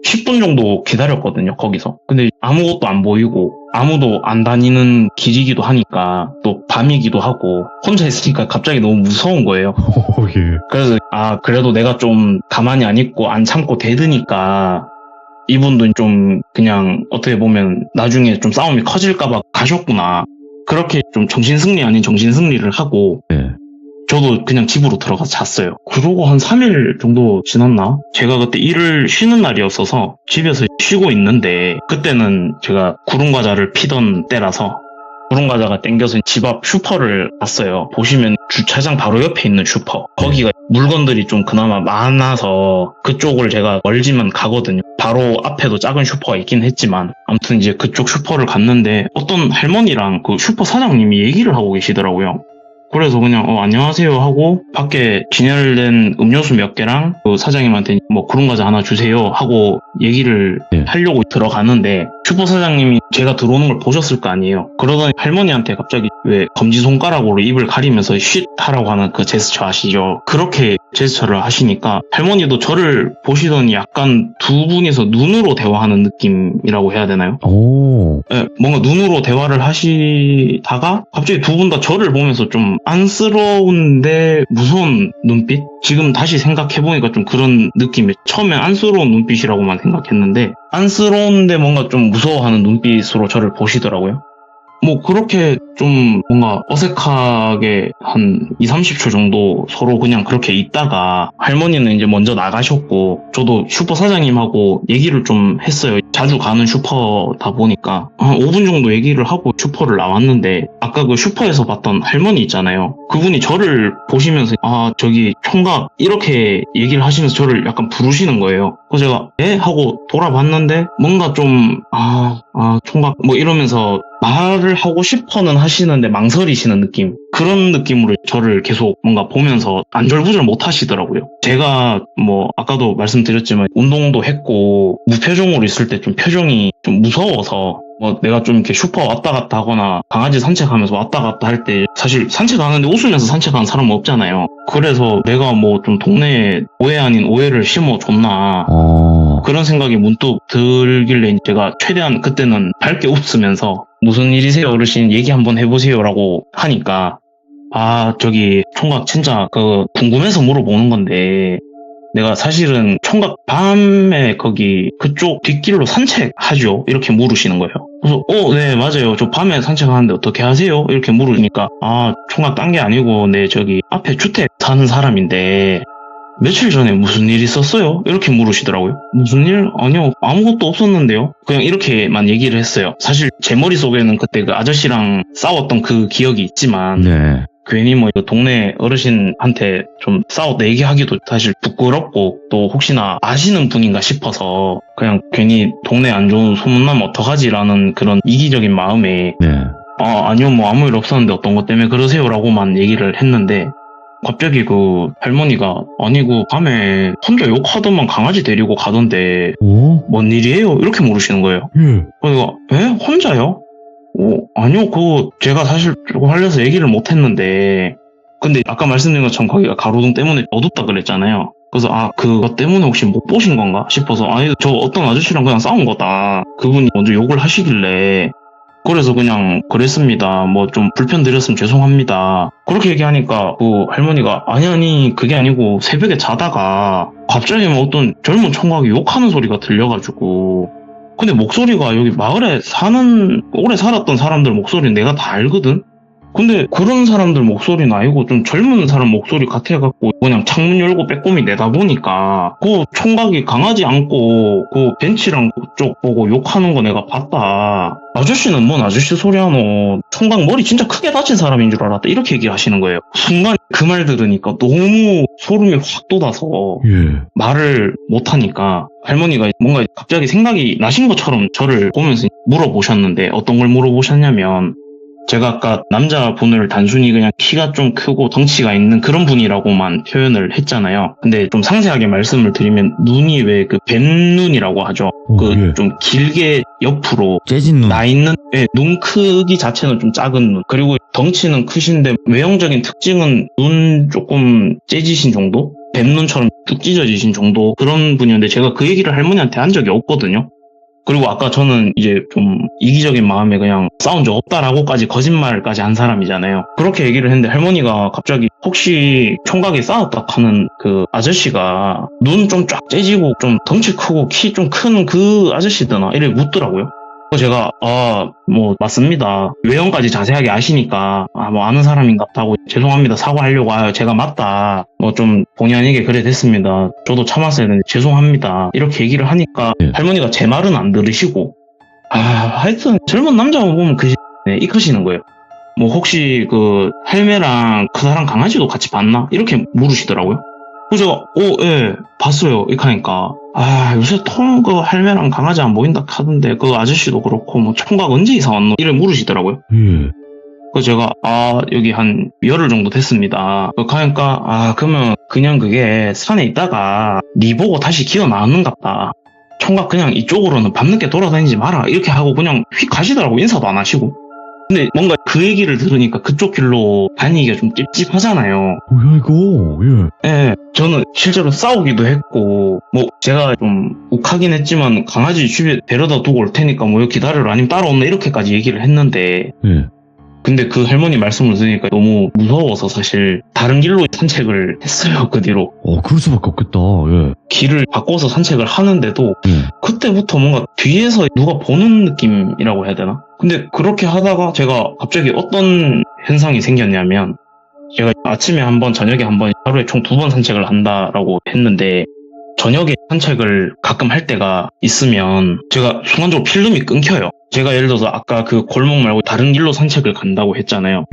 Speaker 3: 10분 정도 기다렸거든요, 거기서. 근데 아무것도 안 보이고 아무도 안 다니는 길이기도 하니까 또 밤이기도 하고 혼자 있으니까 갑자기 너무 무서운 거예요.
Speaker 1: 오, 예.
Speaker 3: 그래서 그래도 내가 좀 가만히 안 있고 안 참고 대드니까 이분도 좀 그냥 어떻게 보면 나중에 좀 싸움이 커질까봐 가셨구나. 그렇게 좀 정신승리 아닌 정신승리를 하고
Speaker 1: 네.
Speaker 3: 저도 그냥 집으로 들어가서 잤어요. 그러고 한 3일 정도 지났나? 제가 그때 일을 쉬는 날이었어서 집에서 쉬고 있는데 그때는 제가 구름과자를 피던 때라서 구름과자가 땡겨서 집 앞 슈퍼를 갔어요. 보시면 주차장 바로 옆에 있는 슈퍼. 거기가 물건들이 좀 그나마 많아서 그쪽을 제가 멀지만 가거든요. 바로 앞에도 작은 슈퍼가 있긴 했지만 아무튼 이제 그쪽 슈퍼를 갔는데 어떤 할머니랑 그 슈퍼 사장님이 얘기를 하고 계시더라고요. 그래서 그냥 안녕하세요 하고 밖에 진열된 음료수 몇 개랑 그 사장님한테 뭐 구름과자 하나 주세요 하고 얘기를
Speaker 1: 예.
Speaker 3: 하려고 들어가는데 슈퍼 사장님이 제가 들어오는 걸 보셨을 거 아니에요. 그러더니 할머니한테 갑자기 왜 검지손가락으로 입을 가리면서 쉿 하라고 하는 그 제스처 아시죠? 그렇게 제스처를 하시니까 할머니도 저를 보시더니 약간 두 분이서 눈으로 대화하는 느낌이라고 해야 되나요?
Speaker 1: 오.
Speaker 3: 네, 뭔가 눈으로 대화를 하시다가 갑자기 두 분 다 저를 보면서 좀 안쓰러운데 무서운 눈빛? 지금 다시 생각해보니까 좀 그런 느낌이 처음엔 안쓰러운 눈빛이라고만 생각했는데 안쓰러운데 뭔가 좀 무서워하는 눈빛으로 저를 보시더라고요. 뭐 그렇게 좀 뭔가 어색하게 한 20-30초 정도 서로 그냥 그렇게 있다가 할머니는 이제 먼저 나가셨고 저도 슈퍼 사장님하고 얘기를 좀 했어요. 자주 가는 슈퍼다 보니까 한 5분 정도 얘기를 하고 슈퍼를 나왔는데 아까 그 슈퍼에서 봤던 할머니 있잖아요. 그분이 저를 보시면서 저기 총각 이렇게 얘기를 하시면서 저를 약간 부르시는 거예요. 그래서 제가 예? 하고 돌아봤는데 뭔가 좀 총각 뭐 이러면서 말을 하고 싶어는 하시는데 망설이시는 느낌, 그런 느낌으로 저를 계속 뭔가 보면서 안절부절 못 하시더라고요. 제가 뭐 아까도 말씀드렸지만 운동도 했고 무표정으로 있을 때 좀 표정이 좀 무서워서 뭐 내가 좀 이렇게 슈퍼 왔다 갔다 하거나 강아지 산책하면서 왔다 갔다 할 때 사실 산책하는데 웃으면서 산책하는 사람은 없잖아요. 그래서 내가 뭐 좀 동네에 오해 아닌 오해를 심어줬나 그런 생각이 문득 들길래 제가 최대한 그때는 밝게 웃으면서 무슨 일이세요 어르신 얘기 한번 해보세요라고 하니까 저기 총각 진짜 궁금해서 물어보는 건데 내가 사실은 총각 밤에 거기 그쪽 뒷길로 산책하죠? 이렇게 물으시는 거예요. 그래서 네 맞아요. 저 밤에 산책하는데 어떻게 하세요? 이렇게 물으니까 총각 딴 게 아니고 네 저기 앞에 주택 사는 사람인데 며칠 전에 무슨 일 있었어요? 이렇게 물으시더라고요. 무슨 일? 아니요 아무것도 없었는데요. 그냥 이렇게만 얘기를 했어요. 사실 제 머릿속에는 그때 그 아저씨랑 싸웠던 그 기억이 있지만
Speaker 1: 네.
Speaker 3: 괜히 뭐 동네 어르신한테 좀 싸웠다 얘기하기도 사실 부끄럽고 또 혹시나 아시는 분인가 싶어서 그냥 괜히 동네 안 좋은 소문나면 어떡하지라는 그런 이기적인 마음에
Speaker 1: 네.
Speaker 3: 아니요 뭐 아무 일 없었는데 어떤 것 때문에 그러세요라고만 얘기를 했는데 갑자기 그 할머니가 아니 그 밤에 혼자 욕하더만 강아지 데리고 가던데 뭔 일이에요? 이렇게 물으시는 거예요. 그래서 혼자요? 아니요, 제가 사실 조금 할려서 얘기를 못 했는데, 근데 아까 말씀드린 것처럼 거기가 가로등 때문에 어둡다 그랬잖아요. 그래서 그것 때문에 혹시 못 보신 건가 싶어서, 아니, 저 어떤 아저씨랑 그냥 싸운 거다. 그분이 먼저 욕을 하시길래, 그래서 그냥 그랬습니다. 뭐 좀 불편 드렸으면 죄송합니다. 그렇게 얘기하니까 그 할머니가 아니, 그게 아니고 새벽에 자다가 갑자기 뭐 어떤 젊은 총각이 욕하는 소리가 들려가지고, 근데 목소리가 여기 마을에 오래 살았던 사람들 목소리는 내가 다 알거든? 근데 그런 사람들 목소리는 아니고 좀 젊은 사람 목소리 같아갖고 그냥 창문 열고 빼꼼히 내다보니까 그 총각이 강아지 안고 그 벤치랑 그쪽 보고 욕하는 거 내가 봤다. 아저씨는 뭔 아저씨 소리 하노. 총각 머리 진짜 크게 다친 사람인 줄 알았다. 이렇게 얘기를 하시는 거예요. 순간 그 말 들으니까 너무 소름이 확 돋아서 말을 못하니까 할머니가 뭔가 갑자기 생각이 나신 것처럼 저를 보면서 물어보셨는데 어떤 걸 물어보셨냐면 제가 아까 남자분을 단순히 그냥 키가 좀 크고 덩치가 있는 그런 분이라고만 표현을 했잖아요. 근데 좀 상세하게 말씀을 드리면 눈이 왜 그 뱀눈이라고 하죠. 좀 길게 옆으로
Speaker 1: 재진 눈.
Speaker 3: 나 있는 눈 크기 자체는 좀 작은 눈. 그리고 덩치는 크신데 외형적인 특징은 눈 조금 째지신 정도? 뱀눈처럼 뚝 찢어지신 정도 그런 분이었는데 제가 그 얘기를 할머니한테 한 적이 없거든요. 그리고 아까 저는 이제 좀 이기적인 마음에 그냥 싸운 적 없다라고까지 거짓말까지 한 사람이잖아요. 그렇게 얘기를 했는데 할머니가 갑자기 혹시 총각이 싸웠다 하는 그 아저씨가 눈 좀 쫙 째지고 좀 덩치 크고 키 좀 큰 그 아저씨드나 이렇게 묻더라고요. 제가 뭐 맞습니다. 외형까지 자세하게 아시니까 뭐 아는 사람인 것 같다고 죄송합니다. 사과하려고 제가 맞다. 뭐 좀 본의 아니게 그래 됐습니다. 저도 참았어야 되는데 죄송합니다. 이렇게 얘기를 하니까 할머니가 제 말은 안 들으시고 하여튼 젊은 남자만 보면 이크시는 거예요. 뭐 혹시 그 할매랑 그 사람 강아지도 같이 봤나? 이렇게 물으시더라고요. 그래서 제가 예 봤어요 이렇게 하니까 요새 그 할매랑 강아지 안 보인다 하던데 그 아저씨도 그렇고 뭐 총각 언제 이사 왔노? 이래 물으시더라고요. 그래서 제가 여기 한 열흘 정도 됐습니다. 그렇게 하니까 그러면 그냥 그게 산에 있다가 니 보고 다시 기어 나왔는갑다. 총각 그냥 이쪽으로는 밤늦게 돌아다니지 마라 이렇게 하고 그냥 휙 가시더라고. 인사도 안 하시고. 근데 뭔가 그 얘기를 들으니까 그쪽 길로 다니기가 좀 찝찝하잖아요.
Speaker 1: 뭐야 이거?
Speaker 3: 예, 저는 실제로 싸우기도 했고 뭐 제가 좀 욱하긴 했지만 강아지 집에 데려다 두고 올 테니까 뭐 여기 기다려라 아니면 따라오나 이렇게까지 얘기를 했는데 근데 그 할머니 말씀을 들으니까 너무 무서워서 사실 다른 길로 산책을 했어요. 그 뒤로.
Speaker 1: 그럴 수밖에 없겠다.
Speaker 3: 길을 바꿔서 산책을 하는데도 그때부터 뭔가 뒤에서 누가 보는 느낌이라고 해야 되나? 근데 그렇게 하다가 제가 갑자기 어떤 현상이 생겼냐면 제가 아침에 한 번, 저녁에 한 번, 하루에 총 2번 산책을 한다라고 했는데 저녁에 산책을 가끔 할 때가 있으면 제가 순간적으로 필름이 끊겨요. 제가 예를 들어서 아까 그 골목 말고 다른 길로 산책을 간다고 했잖아요.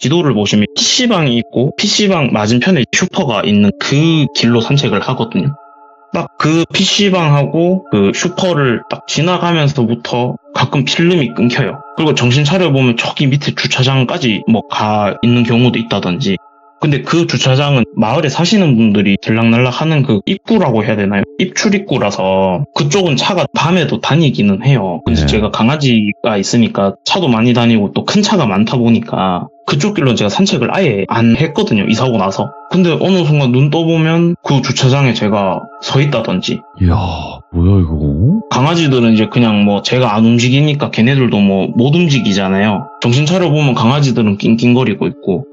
Speaker 3: 지도를 보시면 PC방이 있고 PC방 맞은편에 슈퍼가 있는 그 길로 산책을 하거든요. 딱 그 PC방하고 그 슈퍼를 딱 지나가면서부터 가끔 필름이 끊겨요. 그리고 정신 차려보면 저기 밑에 주차장까지 뭐 가 있는 경우도 있다든지. 근데 그 주차장은 마을에 사시는 분들이 들락날락 하는 그 입구라고 해야 되나요? 입출입구라서 그쪽은 차가 밤에도 다니기는 해요. 근데 제가 강아지가 있으니까 차도 많이 다니고 또 큰 차가 많다 보니까 그쪽 길로 제가 산책을 아예 안 했거든요. 이사 오고 나서. 근데 어느 순간 눈 떠보면 그 주차장에 제가 서 있다든지.
Speaker 1: 이야, 뭐야 이거?
Speaker 3: 강아지들은 이제 그냥 뭐 제가 안 움직이니까 걔네들도 뭐 못 움직이잖아요. 정신 차려보면 강아지들은 낑낑거리고 있고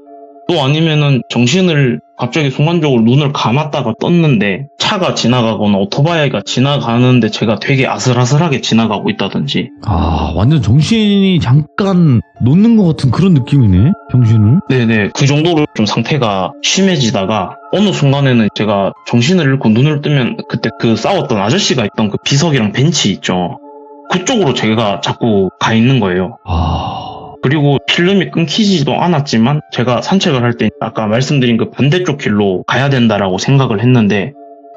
Speaker 3: 또 아니면은 정신을 갑자기 순간적으로 눈을 감았다가 떴는데 차가 지나가거나 오토바이가 지나가는데 제가 되게 아슬아슬하게 지나가고 있다든지.
Speaker 1: 완전 정신이 잠깐 놓는 것 같은 그런 느낌이네, 정신을?
Speaker 3: 네네, 그 정도로 좀 상태가 심해지다가 어느 순간에는 제가 정신을 잃고 눈을 뜨면 그때 그 싸웠던 아저씨가 있던 그 비석이랑 벤치 있죠. 그쪽으로 제가 자꾸 가 있는 거예요. 그리고 필름이 끊기지도 않았지만 제가 산책을 할 때 아까 말씀드린 그 반대쪽 길로 가야 된다라고 생각을 했는데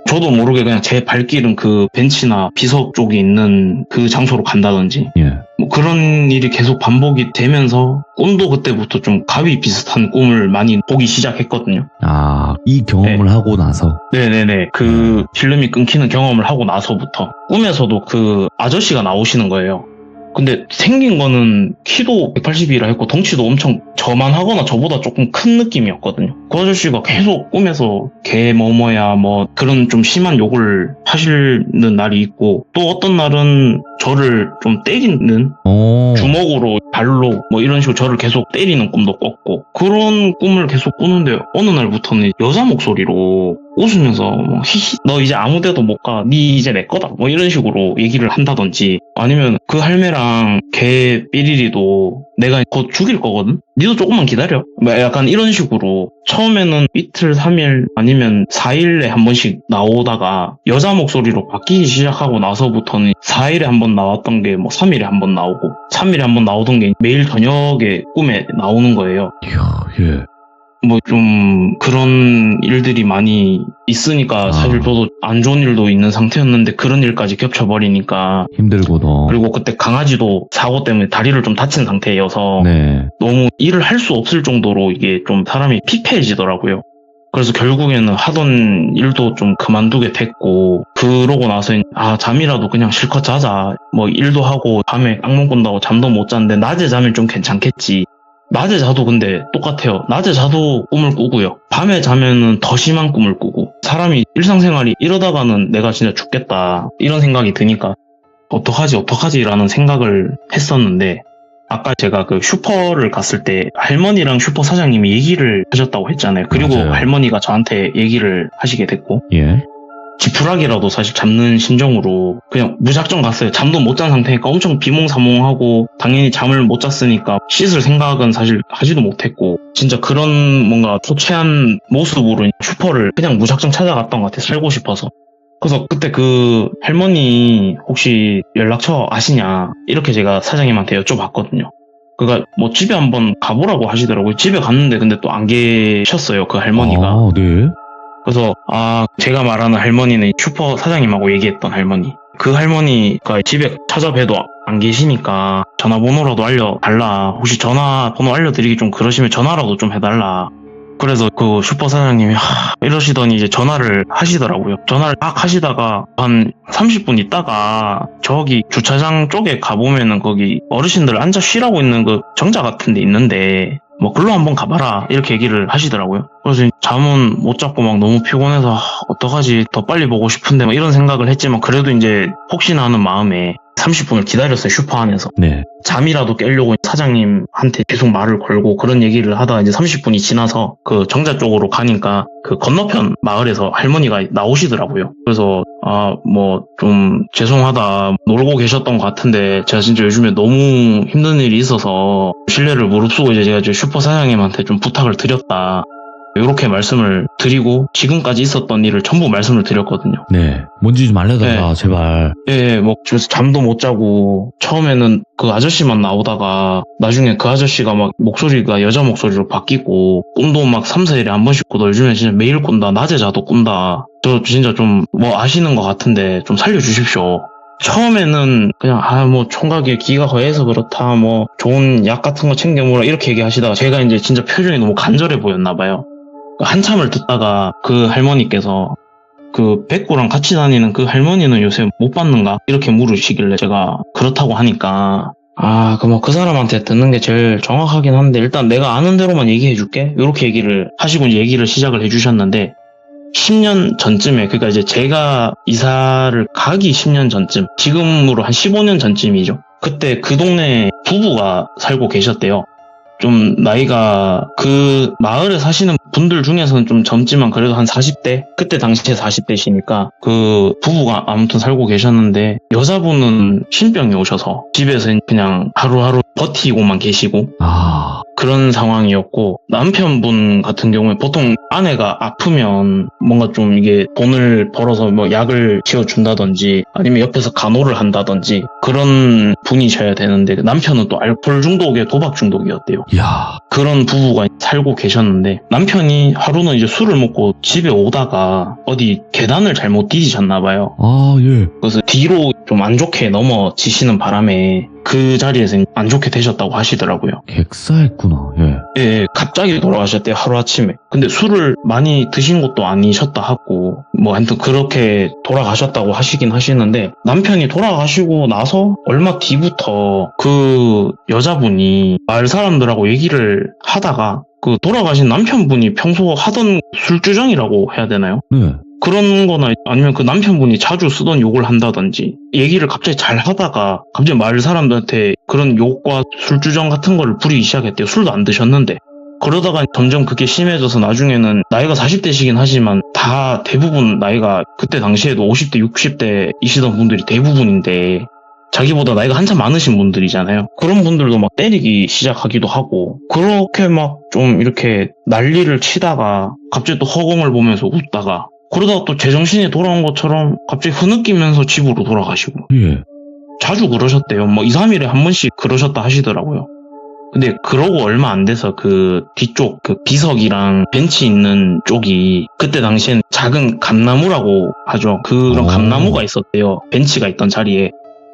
Speaker 3: 저도 모르게 그냥 제 발길은 그 벤치나 비석 쪽에 있는 그 장소로 간다든지 뭐 그런 일이 계속 반복이 되면서 꿈도 그때부터 좀 가위 비슷한 꿈을 많이 보기 시작했거든요.
Speaker 1: 이 경험을 하고 나서?
Speaker 3: 네네네. 그 필름이 끊기는 경험을 하고 나서부터 꿈에서도 그 아저씨가 나오시는 거예요. 근데 생긴 거는 키도 180이라 했고 덩치도 엄청 저만하거나 저보다 조금 큰 느낌이었거든요. 그 아저씨가 계속 꿈에서 개 뭐뭐야 뭐 그런 좀 심한 욕을 하시는 날이 있고 또 어떤 날은 저를 좀 때리는 주먹으로 발로 뭐 이런 식으로 저를 계속 때리는 꿈도 꿨고 그런 꿈을 계속 꾸는데 어느 날부터는 여자 목소리로 웃으면서 뭐 히히 너 이제 아무 데도 못 가. 니 이제 내 거다. 뭐 이런 식으로 얘기를 한다든지 아니면 그 할매랑 개 삐리리도 내가 곧 죽일 거거든. 니도 조금만 기다려. 뭐 약간 이런 식으로 처음에는 이틀, 3일 아니면 4일에 한 번씩 나오다가 여자 목소리로 바뀌기 시작하고 나서부터는 4일에 한 번 나왔던 게 뭐 3일에 한 번 나오고 3일에 한 번 나오던 게 매일 저녁에 꿈에 나오는 거예요.
Speaker 1: 이야,
Speaker 3: 뭐 좀 그런 일들이 많이 있으니까 사실 저도 안 좋은 일도 있는 상태였는데 그런 일까지 겹쳐버리니까
Speaker 1: 힘들고도.
Speaker 3: 그리고 그때 강아지도 사고 때문에 다리를 좀 다친 상태여서 너무 일을 할 수 없을 정도로 이게 좀 사람이 피폐해지더라고요. 그래서 결국에는 하던 일도 좀 그만두게 됐고 그러고 나서 잠이라도 그냥 실컷 자자. 뭐 일도 하고 밤에 악몽 꾼다고 잠도 못 잤는데 낮에 자면 좀 괜찮겠지. 낮에 자도 근데 똑같아요. 낮에 자도 꿈을 꾸고요. 밤에 자면은 더 심한 꿈을 꾸고 사람이 일상생활이 이러다가는 내가 진짜 죽겠다 이런 생각이 드니까 어떡하지 라는 생각을 했었는데 아까 제가 그 슈퍼를 갔을 때 할머니랑 슈퍼 사장님이 얘기를 하셨다고 했잖아요. 그리고
Speaker 1: 맞아요.
Speaker 3: 할머니가 저한테 얘기를 하시게 됐고 지푸라기라도 사실 잡는 심정으로 그냥 무작정 갔어요. 잠도 못 잔 상태니까 엄청 비몽사몽하고 당연히 잠을 못 잤으니까 씻을 생각은 사실 하지도 못했고 진짜 그런 뭔가 초췌한 모습으로 슈퍼를 그냥 무작정 찾아갔던 것 같아요. 살고 싶어서. 그래서 그때 그 할머니 혹시 연락처 아시냐 이렇게 제가 사장님한테 여쭤봤거든요. 그니까 뭐 집에 한번 가보라고 하시더라고요. 집에 갔는데 근데 또 안 계셨어요. 그 할머니가.
Speaker 1: 아, 네.
Speaker 3: 그래서 제가 말하는 할머니는 슈퍼 사장님하고 얘기했던 할머니. 그 할머니가 집에 찾아뵈도 안 계시니까 전화번호라도 알려달라. 혹시 전화번호 알려드리기 좀 그러시면 전화라도 좀 해달라. 그래서 그 슈퍼 사장님이 이러시더니 이제 전화를 하시더라고요. 전화를 딱 하시다가 한 30분 있다가 저기 주차장 쪽에 가보면은 거기 어르신들 앉아 쉬라고 있는 그 정자 같은 데 있는데 뭐 글로 한번 가봐라 이렇게 얘기를 하시더라고요. 그래서 잠은 못 잤고 막 너무 피곤해서 어떡하지 더 빨리 보고 싶은데 막 이런 생각을 했지만 그래도 이제 혹시나 하는 마음에 30분을 기다렸어요. 슈퍼 안에서.
Speaker 1: 네.
Speaker 3: 잠이라도 깨려고 사장님한테 계속 말을 걸고 그런 얘기를 하다가 이제 30분이 지나서 그 정자 쪽으로 가니까 그 건너편 마을에서 할머니가 나오시더라고요. 그래서 뭐 좀 죄송하다 놀고 계셨던 것 같은데 제가 진짜 요즘에 너무 힘든 일이 있어서 실례를 무릅쓰고 이제 제가 슈퍼 사장님한테 좀 부탁을 드렸다. 이렇게 말씀을 드리고 지금까지 있었던 일을 전부 말씀을 드렸거든요.
Speaker 1: 네. 뭔지 좀 알려달라, 제발.
Speaker 3: 예, 뭐 집에서 잠도 못 자고 처음에는 그 아저씨만 나오다가 나중에 그 아저씨가 막 목소리가 여자 목소리로 바뀌고 꿈도 막 3, 4일에 한 번씩 꾸다. 요즘에 진짜 매일 꾼다. 낮에 자도 꾼다. 저 진짜 좀 뭐 아시는 것 같은데 좀 살려주십시오. 처음에는 그냥 뭐 총각에 기가 거해서 그렇다. 뭐 좋은 약 같은 거 챙겨 먹으라 이렇게 얘기하시다가 제가 이제 진짜 표정이 너무 간절해 보였나 봐요. 한참을 듣다가 그 할머니께서 그 백구랑 같이 다니는 그 할머니는 요새 못 봤는가? 이렇게 물으시길래 제가 그렇다고 하니까 그 사람한테 듣는 게 제일 정확하긴 한데 일단 내가 아는 대로만 얘기해 줄게. 이렇게 얘기를 하시고 이제 얘기를 시작을 해 주셨는데 10년 전쯤에 그러니까 이제 제가 이사를 가기 10년 전쯤 지금으로 한 15년 전쯤이죠. 그때 그 동네에 부부가 살고 계셨대요. 좀 나이가 그 마을에 사시는 분들 중에서는 좀 젊지만 그래도 한 40대? 그때 당시에 40대시니까 그 부부가 아무튼 살고 계셨는데 여자분은 신병이 오셔서 집에서 그냥 하루하루 버티고만 계시고 그런 상황이었고 남편분 같은 경우에 보통 아내가 아프면 뭔가 좀 이게 돈을 벌어서 뭐 약을 지어준다든지 아니면 옆에서 간호를 한다든지 그런 분이셔야 되는데 남편은 또 알코올 중독에 도박 중독이었대요.
Speaker 1: 야.
Speaker 3: 그런 부부가 살고 계셨는데 남편이 하루는 이제 술을 먹고 집에 오다가 어디 계단을 잘못 디디셨나 봐요.
Speaker 1: 예.
Speaker 3: 그래서 뒤로 좀 안 좋게 넘어지시는 바람에 그 자리에서 안 좋게 되셨다고 하시더라고요.
Speaker 1: 객사했구나. 예.
Speaker 3: 예, 갑자기 돌아가셨대요. 하루아침에. 근데 술을 많이 드신 것도 아니셨다 하고 뭐 하여튼 그렇게 돌아가셨다고 하시긴 하시는데 남편이 돌아가시고 나서 얼마 뒤부터 그 여자분이 마을 사람들하고 얘기를 하다가 그 돌아가신 남편분이 평소 하던 술주정이라고 해야 되나요?
Speaker 1: 네.
Speaker 3: 그런 거나 아니면 그 남편분이 자주 쓰던 욕을 한다든지 얘기를 갑자기 잘 하다가 갑자기 마을 사람들한테 그런 욕과 술주정 같은 거를 부리기 시작했대요. 술도 안 드셨는데. 그러다가 점점 그게 심해져서 나중에는 나이가 40대시긴 하지만 다 대부분 나이가 그때 당시에도 50대, 60대이시던 분들이 대부분인데 자기보다 나이가 한참 많으신 분들이잖아요. 그런 분들도 막 때리기 시작하기도 하고 그렇게 막 좀 이렇게 난리를 치다가 갑자기 또 허공을 보면서 웃다가 그러다가 또 제정신이 돌아온 것처럼 갑자기 흐느끼면서 집으로 돌아가시고
Speaker 1: 예.
Speaker 3: 자주 그러셨대요. 뭐 2, 3일에 한 번씩 그러셨다 하시더라고요. 근데 그러고 얼마 안 돼서 그 뒤쪽 그 비석이랑 벤치 있는 쪽이 그때 당시엔 작은 감나무라고 하죠. 그런 감나무가 있었대요. 벤치가 있던 자리에.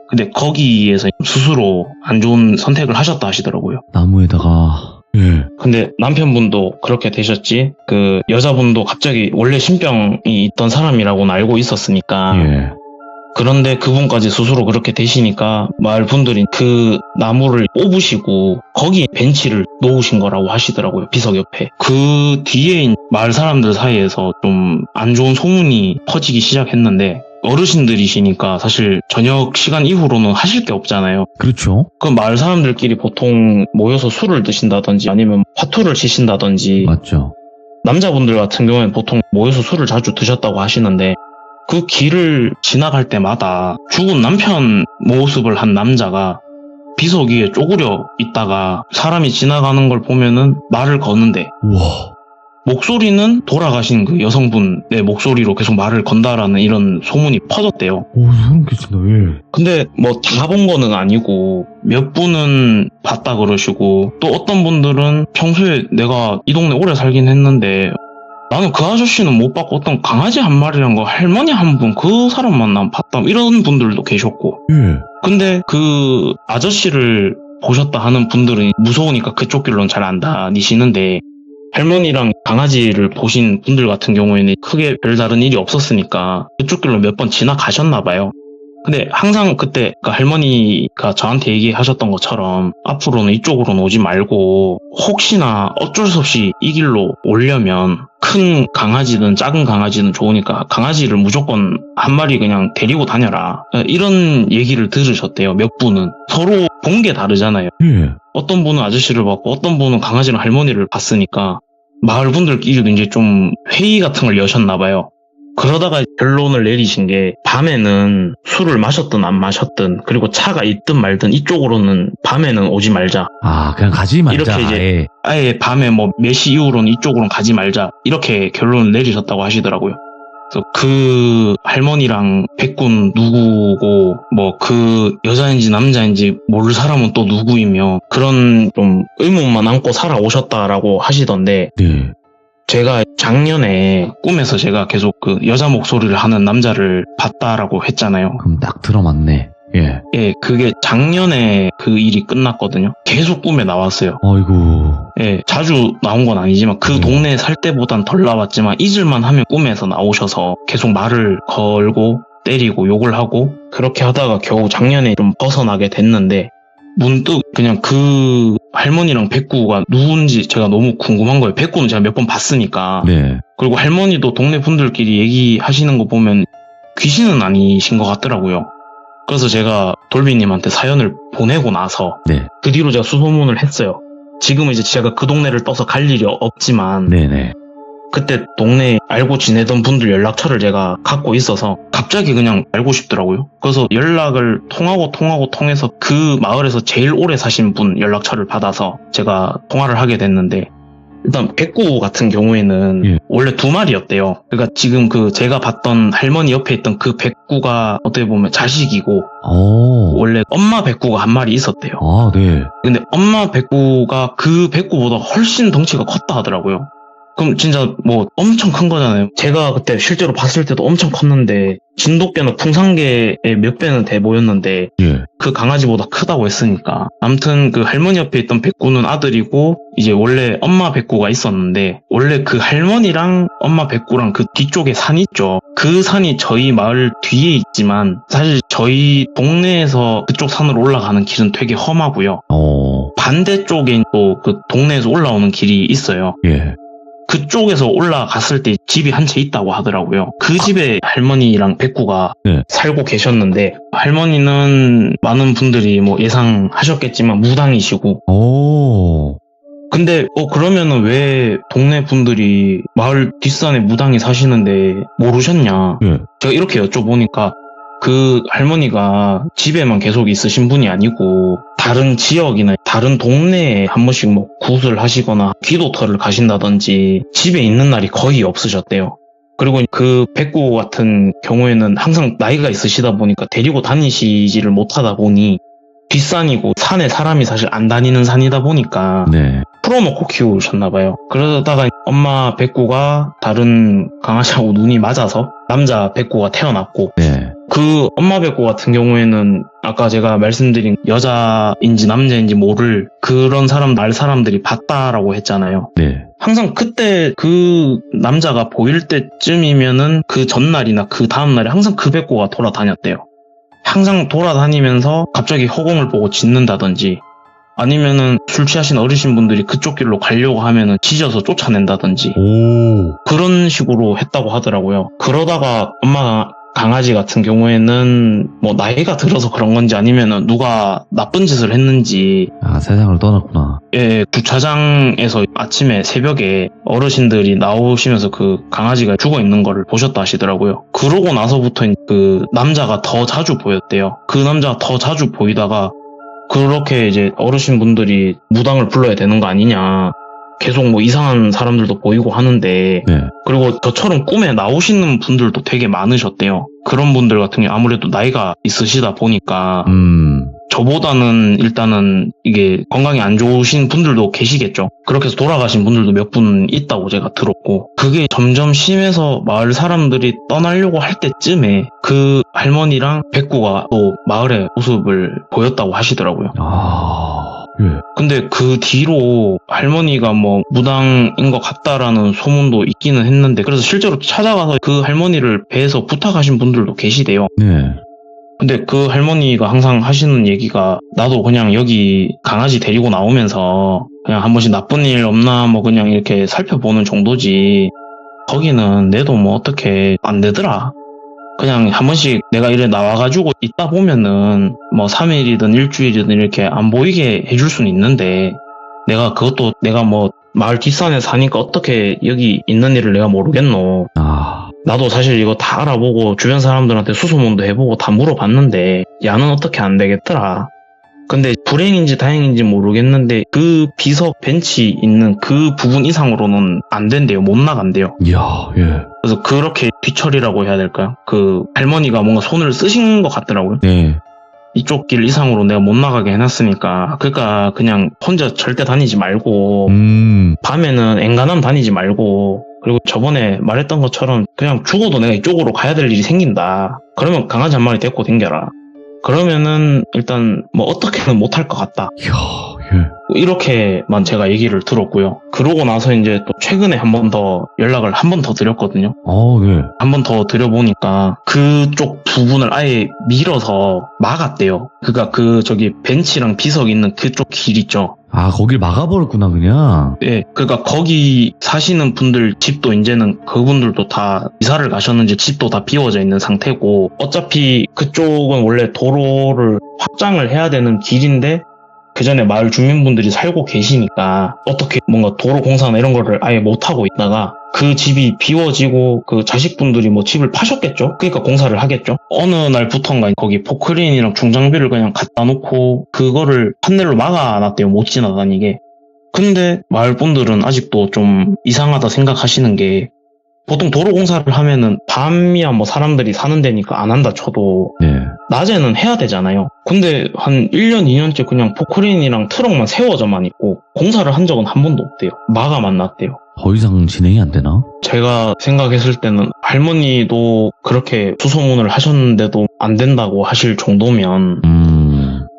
Speaker 3: 근데 거기에서 스스로 안 좋은 선택을 하셨다 하시더라고요.
Speaker 1: 나무에다가 예.
Speaker 3: 근데 남편분도 그렇게 되셨지 그 여자분도 갑자기 원래 신병이 있던 사람이라고는 알고 있었으니까
Speaker 1: 예.
Speaker 3: 그런데 그분까지 스스로 그렇게 되시니까 마을 분들이 그 나무를 뽑으시고 거기에 벤치를 놓으신 거라고 하시더라고요. 비석 옆에. 그 뒤에 마을 사람들 사이에서 좀 안 좋은 소문이 퍼지기 시작했는데 어르신들이시니까 사실 저녁 시간 이후로는 하실 게 없잖아요.
Speaker 1: 그렇죠.
Speaker 3: 그 마을 사람들끼리 보통 모여서 술을 드신다든지 아니면 화투를 치신다든지
Speaker 1: 맞죠.
Speaker 3: 남자분들 같은 경우에는 보통 모여서 술을 자주 드셨다고 하시는데 그 길을 지나갈 때마다 죽은 남편 모습을 한 남자가 비석 위에 쪼그려 있다가 사람이 지나가는 걸 보면은 말을 거는데
Speaker 1: 우와.
Speaker 3: 목소리는 돌아가신 그 여성분의 목소리로 계속 말을 건다라는 이런 소문이 퍼졌대요.
Speaker 1: 오, 소름 끼친다. 예.
Speaker 3: 근데 뭐 다 본 거는 아니고 몇 분은 봤다 그러시고 또 어떤 분들은 평소에 내가 이 동네 오래 살긴 했는데 나는 그 아저씨는 못 봤고 어떤 강아지 한 마리랑 거 할머니 한 분 그 사람만 난 봤다 이런 분들도 계셨고
Speaker 1: 예.
Speaker 3: 근데 그 아저씨를 보셨다 하는 분들은 무서우니까 그쪽 길로는 잘 안 다니시는데 할머니랑 강아지를 보신 분들 같은 경우에는 크게 별다른 일이 없었으니까 그쪽 길로 몇 번 지나가셨나 봐요. 근데 항상 그때 그 할머니가 저한테 얘기하셨던 것처럼 앞으로는 이쪽으로는 오지 말고 혹시나 어쩔 수 없이 이 길로 오려면 큰 강아지든 작은 강아지든 좋으니까 강아지를 무조건 한 마리 그냥 데리고 다녀라. 이런 얘기를 들으셨대요. 몇 분은. 서로 본 게 다르잖아요.
Speaker 1: 예.
Speaker 3: 어떤 분은 아저씨를 봤고 어떤 분은 강아지랑 할머니를 봤으니까 마을 분들끼리도 이제 좀 회의 같은 걸 여셨나 봐요. 그러다가 결론을 내리신 게 밤에는 술을 마셨든 안 마셨든 그리고 차가 있든 말든 이쪽으로는 밤에는 오지 말자.
Speaker 1: 아, 그냥 가지 말자.
Speaker 3: 이렇게 이제
Speaker 1: 아예.
Speaker 3: 아예 밤에 뭐 몇 시 이후로는 이쪽으로는 가지 말자. 이렇게 결론을 내리셨다고 하시더라고요. 그래서 그 할머니랑 백군 누구고 뭐 그 여자인지 남자인지 모를 사람은 또 누구이며 그런 좀 의문만 안고 살아오셨다라고 하시던데
Speaker 1: 네.
Speaker 3: 제가 작년에 꿈에서 제가 계속 그 여자 목소리를 하는 남자를 봤다라고 했잖아요.
Speaker 1: 그럼 딱 들어맞네. 예.
Speaker 3: 예, 그게 작년에 그 일이 끝났거든요. 계속 꿈에 나왔어요.
Speaker 1: 아이고.
Speaker 3: 예, 자주 나온 건 아니지만 그 동네에 살 때보단 덜 나왔지만 잊을만 하면 꿈에서 나오셔서 계속 말을 걸고 때리고 욕을 하고 그렇게 하다가 겨우 작년에 좀 벗어나게 됐는데 문득 그냥 그 할머니랑 백구가 누군지 제가 너무 궁금한 거예요. 백구는 제가 몇 번 봤으니까.
Speaker 1: 네.
Speaker 3: 그리고 할머니도 동네 분들끼리 얘기하시는 거 보면 귀신은 아니신 것 같더라고요. 그래서 제가 돌비님한테 사연을 보내고 나서
Speaker 1: 네.
Speaker 3: 그 뒤로 제가 수소문을 했어요. 지금은 이제 제가 그 동네를 떠서 갈 일이 없지만
Speaker 1: 네네.
Speaker 3: 그때 동네에 알고 지내던 분들 연락처를 제가 갖고 있어서 갑자기 그냥 알고 싶더라고요. 그래서 연락을 통해서 그 마을에서 제일 오래 사신 분 연락처를 받아서 제가 통화를 하게 됐는데 일단 백구 같은 경우에는
Speaker 1: 예.
Speaker 3: 원래 2마리였대요. 그러니까 지금 그 제가 봤던 할머니 옆에 있던 그 백구가 어떻게 보면 자식이고
Speaker 1: 오.
Speaker 3: 원래 엄마 백구가 한 마리 있었대요.
Speaker 1: 아, 네.
Speaker 3: 근데 엄마 백구가 그 백구보다 훨씬 덩치가 컸다 하더라고요. 그럼 진짜 뭐 엄청 큰 거잖아요. 제가 그때 실제로 봤을 때도 엄청 컸는데 진돗개나 풍산개의 몇 배는 돼 보였는데
Speaker 1: 예.
Speaker 3: 그 강아지보다 크다고 했으니까 아무튼 그 할머니 옆에 있던 백구는 아들이고 이제 원래 엄마 백구가 있었는데 원래 그 할머니랑 엄마 백구랑 그 뒤쪽에 산 있죠. 그 산이 저희 마을 뒤에 있지만 사실 저희 동네에서 그쪽 산으로 올라가는 길은 되게 험하고요. 반대쪽에 또 그 동네에서 올라오는 길이 있어요.
Speaker 1: 예.
Speaker 3: 그쪽에서 올라갔을 때 집이 한 채 있다고 하더라고요. 그 집에 할머니랑 백구가
Speaker 1: 네.
Speaker 3: 살고 계셨는데 할머니는 많은 분들이 뭐 예상하셨겠지만 무당이시고
Speaker 1: 오.
Speaker 3: 근데 그러면은 왜 동네 분들이 마을 뒷산에 무당이 사시는데 모르셨냐?
Speaker 1: 예.
Speaker 3: 제가 이렇게 여쭤보니까 그 할머니가 집에만 계속 있으신 분이 아니고 다른 지역이나 다른 동네에 한 번씩 뭐 굿을 하시거나 기도터를 가신다든지 집에 있는 날이 거의 없으셨대요. 그리고 그 백구 같은 경우에는 항상 나이가 있으시다 보니까 데리고 다니시지를 못하다 보니 뒷산이고 산에 사람이 사실 안 다니는 산이다 보니까
Speaker 1: 네.
Speaker 3: 풀어놓고 키우셨나봐요. 그러다가 엄마 백구가 다른 강아지하고 눈이 맞아서 남자 백구가 태어났고
Speaker 1: 네.
Speaker 3: 그 엄마 백구 같은 경우에는 아까 제가 말씀드린 여자인지 남자인지 모를 그런 날 사람들이 봤다라고 했잖아요.
Speaker 1: 네.
Speaker 3: 항상 그때 그 남자가 보일 때쯤이면은 그 전날이나 그 다음날에 항상 그 백구가 돌아다녔대요. 항상 돌아다니면서 갑자기 허공을 보고 짖는다든지 아니면은 술 취하신 어르신분들이 그쪽 길로 가려고 하면은 짖어서 쫓아낸다든지
Speaker 1: 오.
Speaker 3: 그런 식으로 했다고 하더라고요. 그러다가 엄마가 강아지 같은 경우에는 뭐 나이가 들어서 그런 건지 아니면은 누가 나쁜 짓을 했는지
Speaker 1: 아, 세상을 떠났구나.
Speaker 3: 예, 주차장에서 아침에 새벽에 어르신들이 나오시면서 그 강아지가 죽어 있는 거를 보셨다 하시더라고요. 그러고 나서부터 그 남자가 더 자주 보였대요. 그 남자가 더 자주 보이다가 그렇게 이제 어르신분들이 무당을 불러야 되는 거 아니냐. 계속 뭐 이상한 사람들도 보이고 하는데
Speaker 1: 네.
Speaker 3: 그리고 저처럼 꿈에 나오시는 분들도 되게 많으셨대요. 그런 분들 같은 경우 아무래도 나이가 있으시다 보니까 저보다는 일단은 이게 건강이 안 좋으신 분들도 계시겠죠. 그렇게 해서 돌아가신 분들도 몇 분 있다고 제가 들었고 그게 점점 심해서 마을 사람들이 떠나려고 할 때쯤에 그 할머니랑 백구가 또 마을의 모습을 보였다고 하시더라고요.
Speaker 1: 예.
Speaker 3: 근데 그 뒤로 할머니가 뭐 무당인 것 같다라는 소문도 있기는 했는데 그래서 실제로 찾아가서 그 할머니를 뵈서 부탁하신 분들도 계시대요.
Speaker 1: 네.
Speaker 3: 근데 그 할머니가 항상 하시는 얘기가 나도 그냥 여기 강아지 데리고 나오면서 그냥 한 번씩 나쁜 일 없나 뭐 그냥 이렇게 살펴보는 정도지 거기는 내도 뭐 어떻게 안 되더라. 그냥 한 번씩 내가 이래 나와가지고 있다 보면은 뭐 3일이든 일주일이든 이렇게 안 보이게 해줄 수는 있는데 내가 그것도 내가 뭐 마을 뒷산에 사니까 어떻게 여기 있는 일을 내가 모르겠노. 나도 사실 이거 다 알아보고 주변 사람들한테 수소문도 해보고 다 물어봤는데 야는 어떻게 안 되겠더라. 근데 불행인지 다행인지 모르겠는데 그 비석 벤치 있는 그 부분 이상으로는 안 된대요. 못 나간대요.
Speaker 1: 이야, 예.
Speaker 3: 그래서 그렇게 뒤처리라고 해야 될까요? 그 할머니가 뭔가 손을 쓰신 것 같더라고요.
Speaker 1: 네.
Speaker 3: 이쪽 길 이상으로 내가 못 나가게 해놨으니까 그러니까 그냥 혼자 절대 다니지 말고 밤에는 엔간하면 다니지 말고 그리고 저번에 말했던 것처럼 그냥 죽어도 내가 이쪽으로 가야 될 일이 생긴다. 그러면 강아지 한 마리 데리고 댕겨라. 그러면은 일단 뭐 어떻게는 못할 것 같다.
Speaker 1: 이야, 예.
Speaker 3: 이렇게만 제가 얘기를 들었고요. 그러고 나서 이제 또 최근에 한 번 더 연락을 한 번 더 드렸거든요.
Speaker 1: 네.
Speaker 3: 한 번 더 드려보니까 그쪽 부분을 아예 밀어서 막았대요. 그니까 그 저기 벤치랑 비석 있는 그쪽 길 있죠.
Speaker 1: 아, 거길 막아버렸구나, 그냥.
Speaker 3: 예, 그러니까 거기 사시는 분들 집도 이제는 그분들도 다 이사를 가셨는지 집도 다 비워져 있는 상태고 어차피 그쪽은 원래 도로를 확장을 해야 되는 길인데 그 전에 마을 주민분들이 살고 계시니까 어떻게 뭔가 도로 공사나 이런 거를 아예 못하고 있다가 그 집이 비워지고 그 자식분들이 뭐 집을 파셨겠죠? 그러니까 공사를 하겠죠? 어느 날부턴가 거기 포크레인이랑 중장비를 그냥 갖다 놓고 그거를 판넬로 막아놨대요. 못 지나다니게. 근데 마을 분들은 아직도 좀 이상하다 생각하시는 게 보통 도로 공사를 하면은 밤이야 뭐 사람들이 사는 데니까 안 한다 쳐도
Speaker 1: 네.
Speaker 3: 낮에는 해야 되잖아요. 근데 한 1년, 2년째 그냥 포크레인이랑 트럭만 세워져만 있고 공사를 한 적은 한 번도 없대요. 마감만 났대요.
Speaker 1: 더 이상 진행이 안 되나?
Speaker 3: 제가 생각했을 때는 할머니도 그렇게 수소문을 하셨는데도 안 된다고 하실 정도면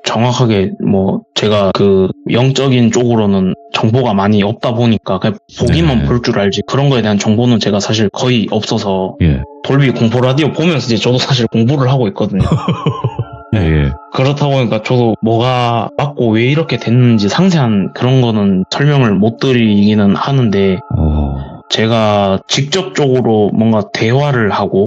Speaker 3: 정확하게 뭐 제가 그 영적인 쪽으로는 정보가 많이 없다 보니까 그냥 보기만
Speaker 1: 네.
Speaker 3: 볼 줄 알지 그런 거에 대한 정보는 제가 사실 거의 없어서
Speaker 1: 예.
Speaker 3: 돌비 공포 라디오 보면서 이제 저도 사실 공부를 하고 있거든요.
Speaker 1: 예.
Speaker 3: 그렇다 보니까 저도 뭐가 맞고 왜 이렇게 됐는지 상세한 그런 거는 설명을 못 드리기는 하는데 제가 직접적으로 뭔가 대화를 하고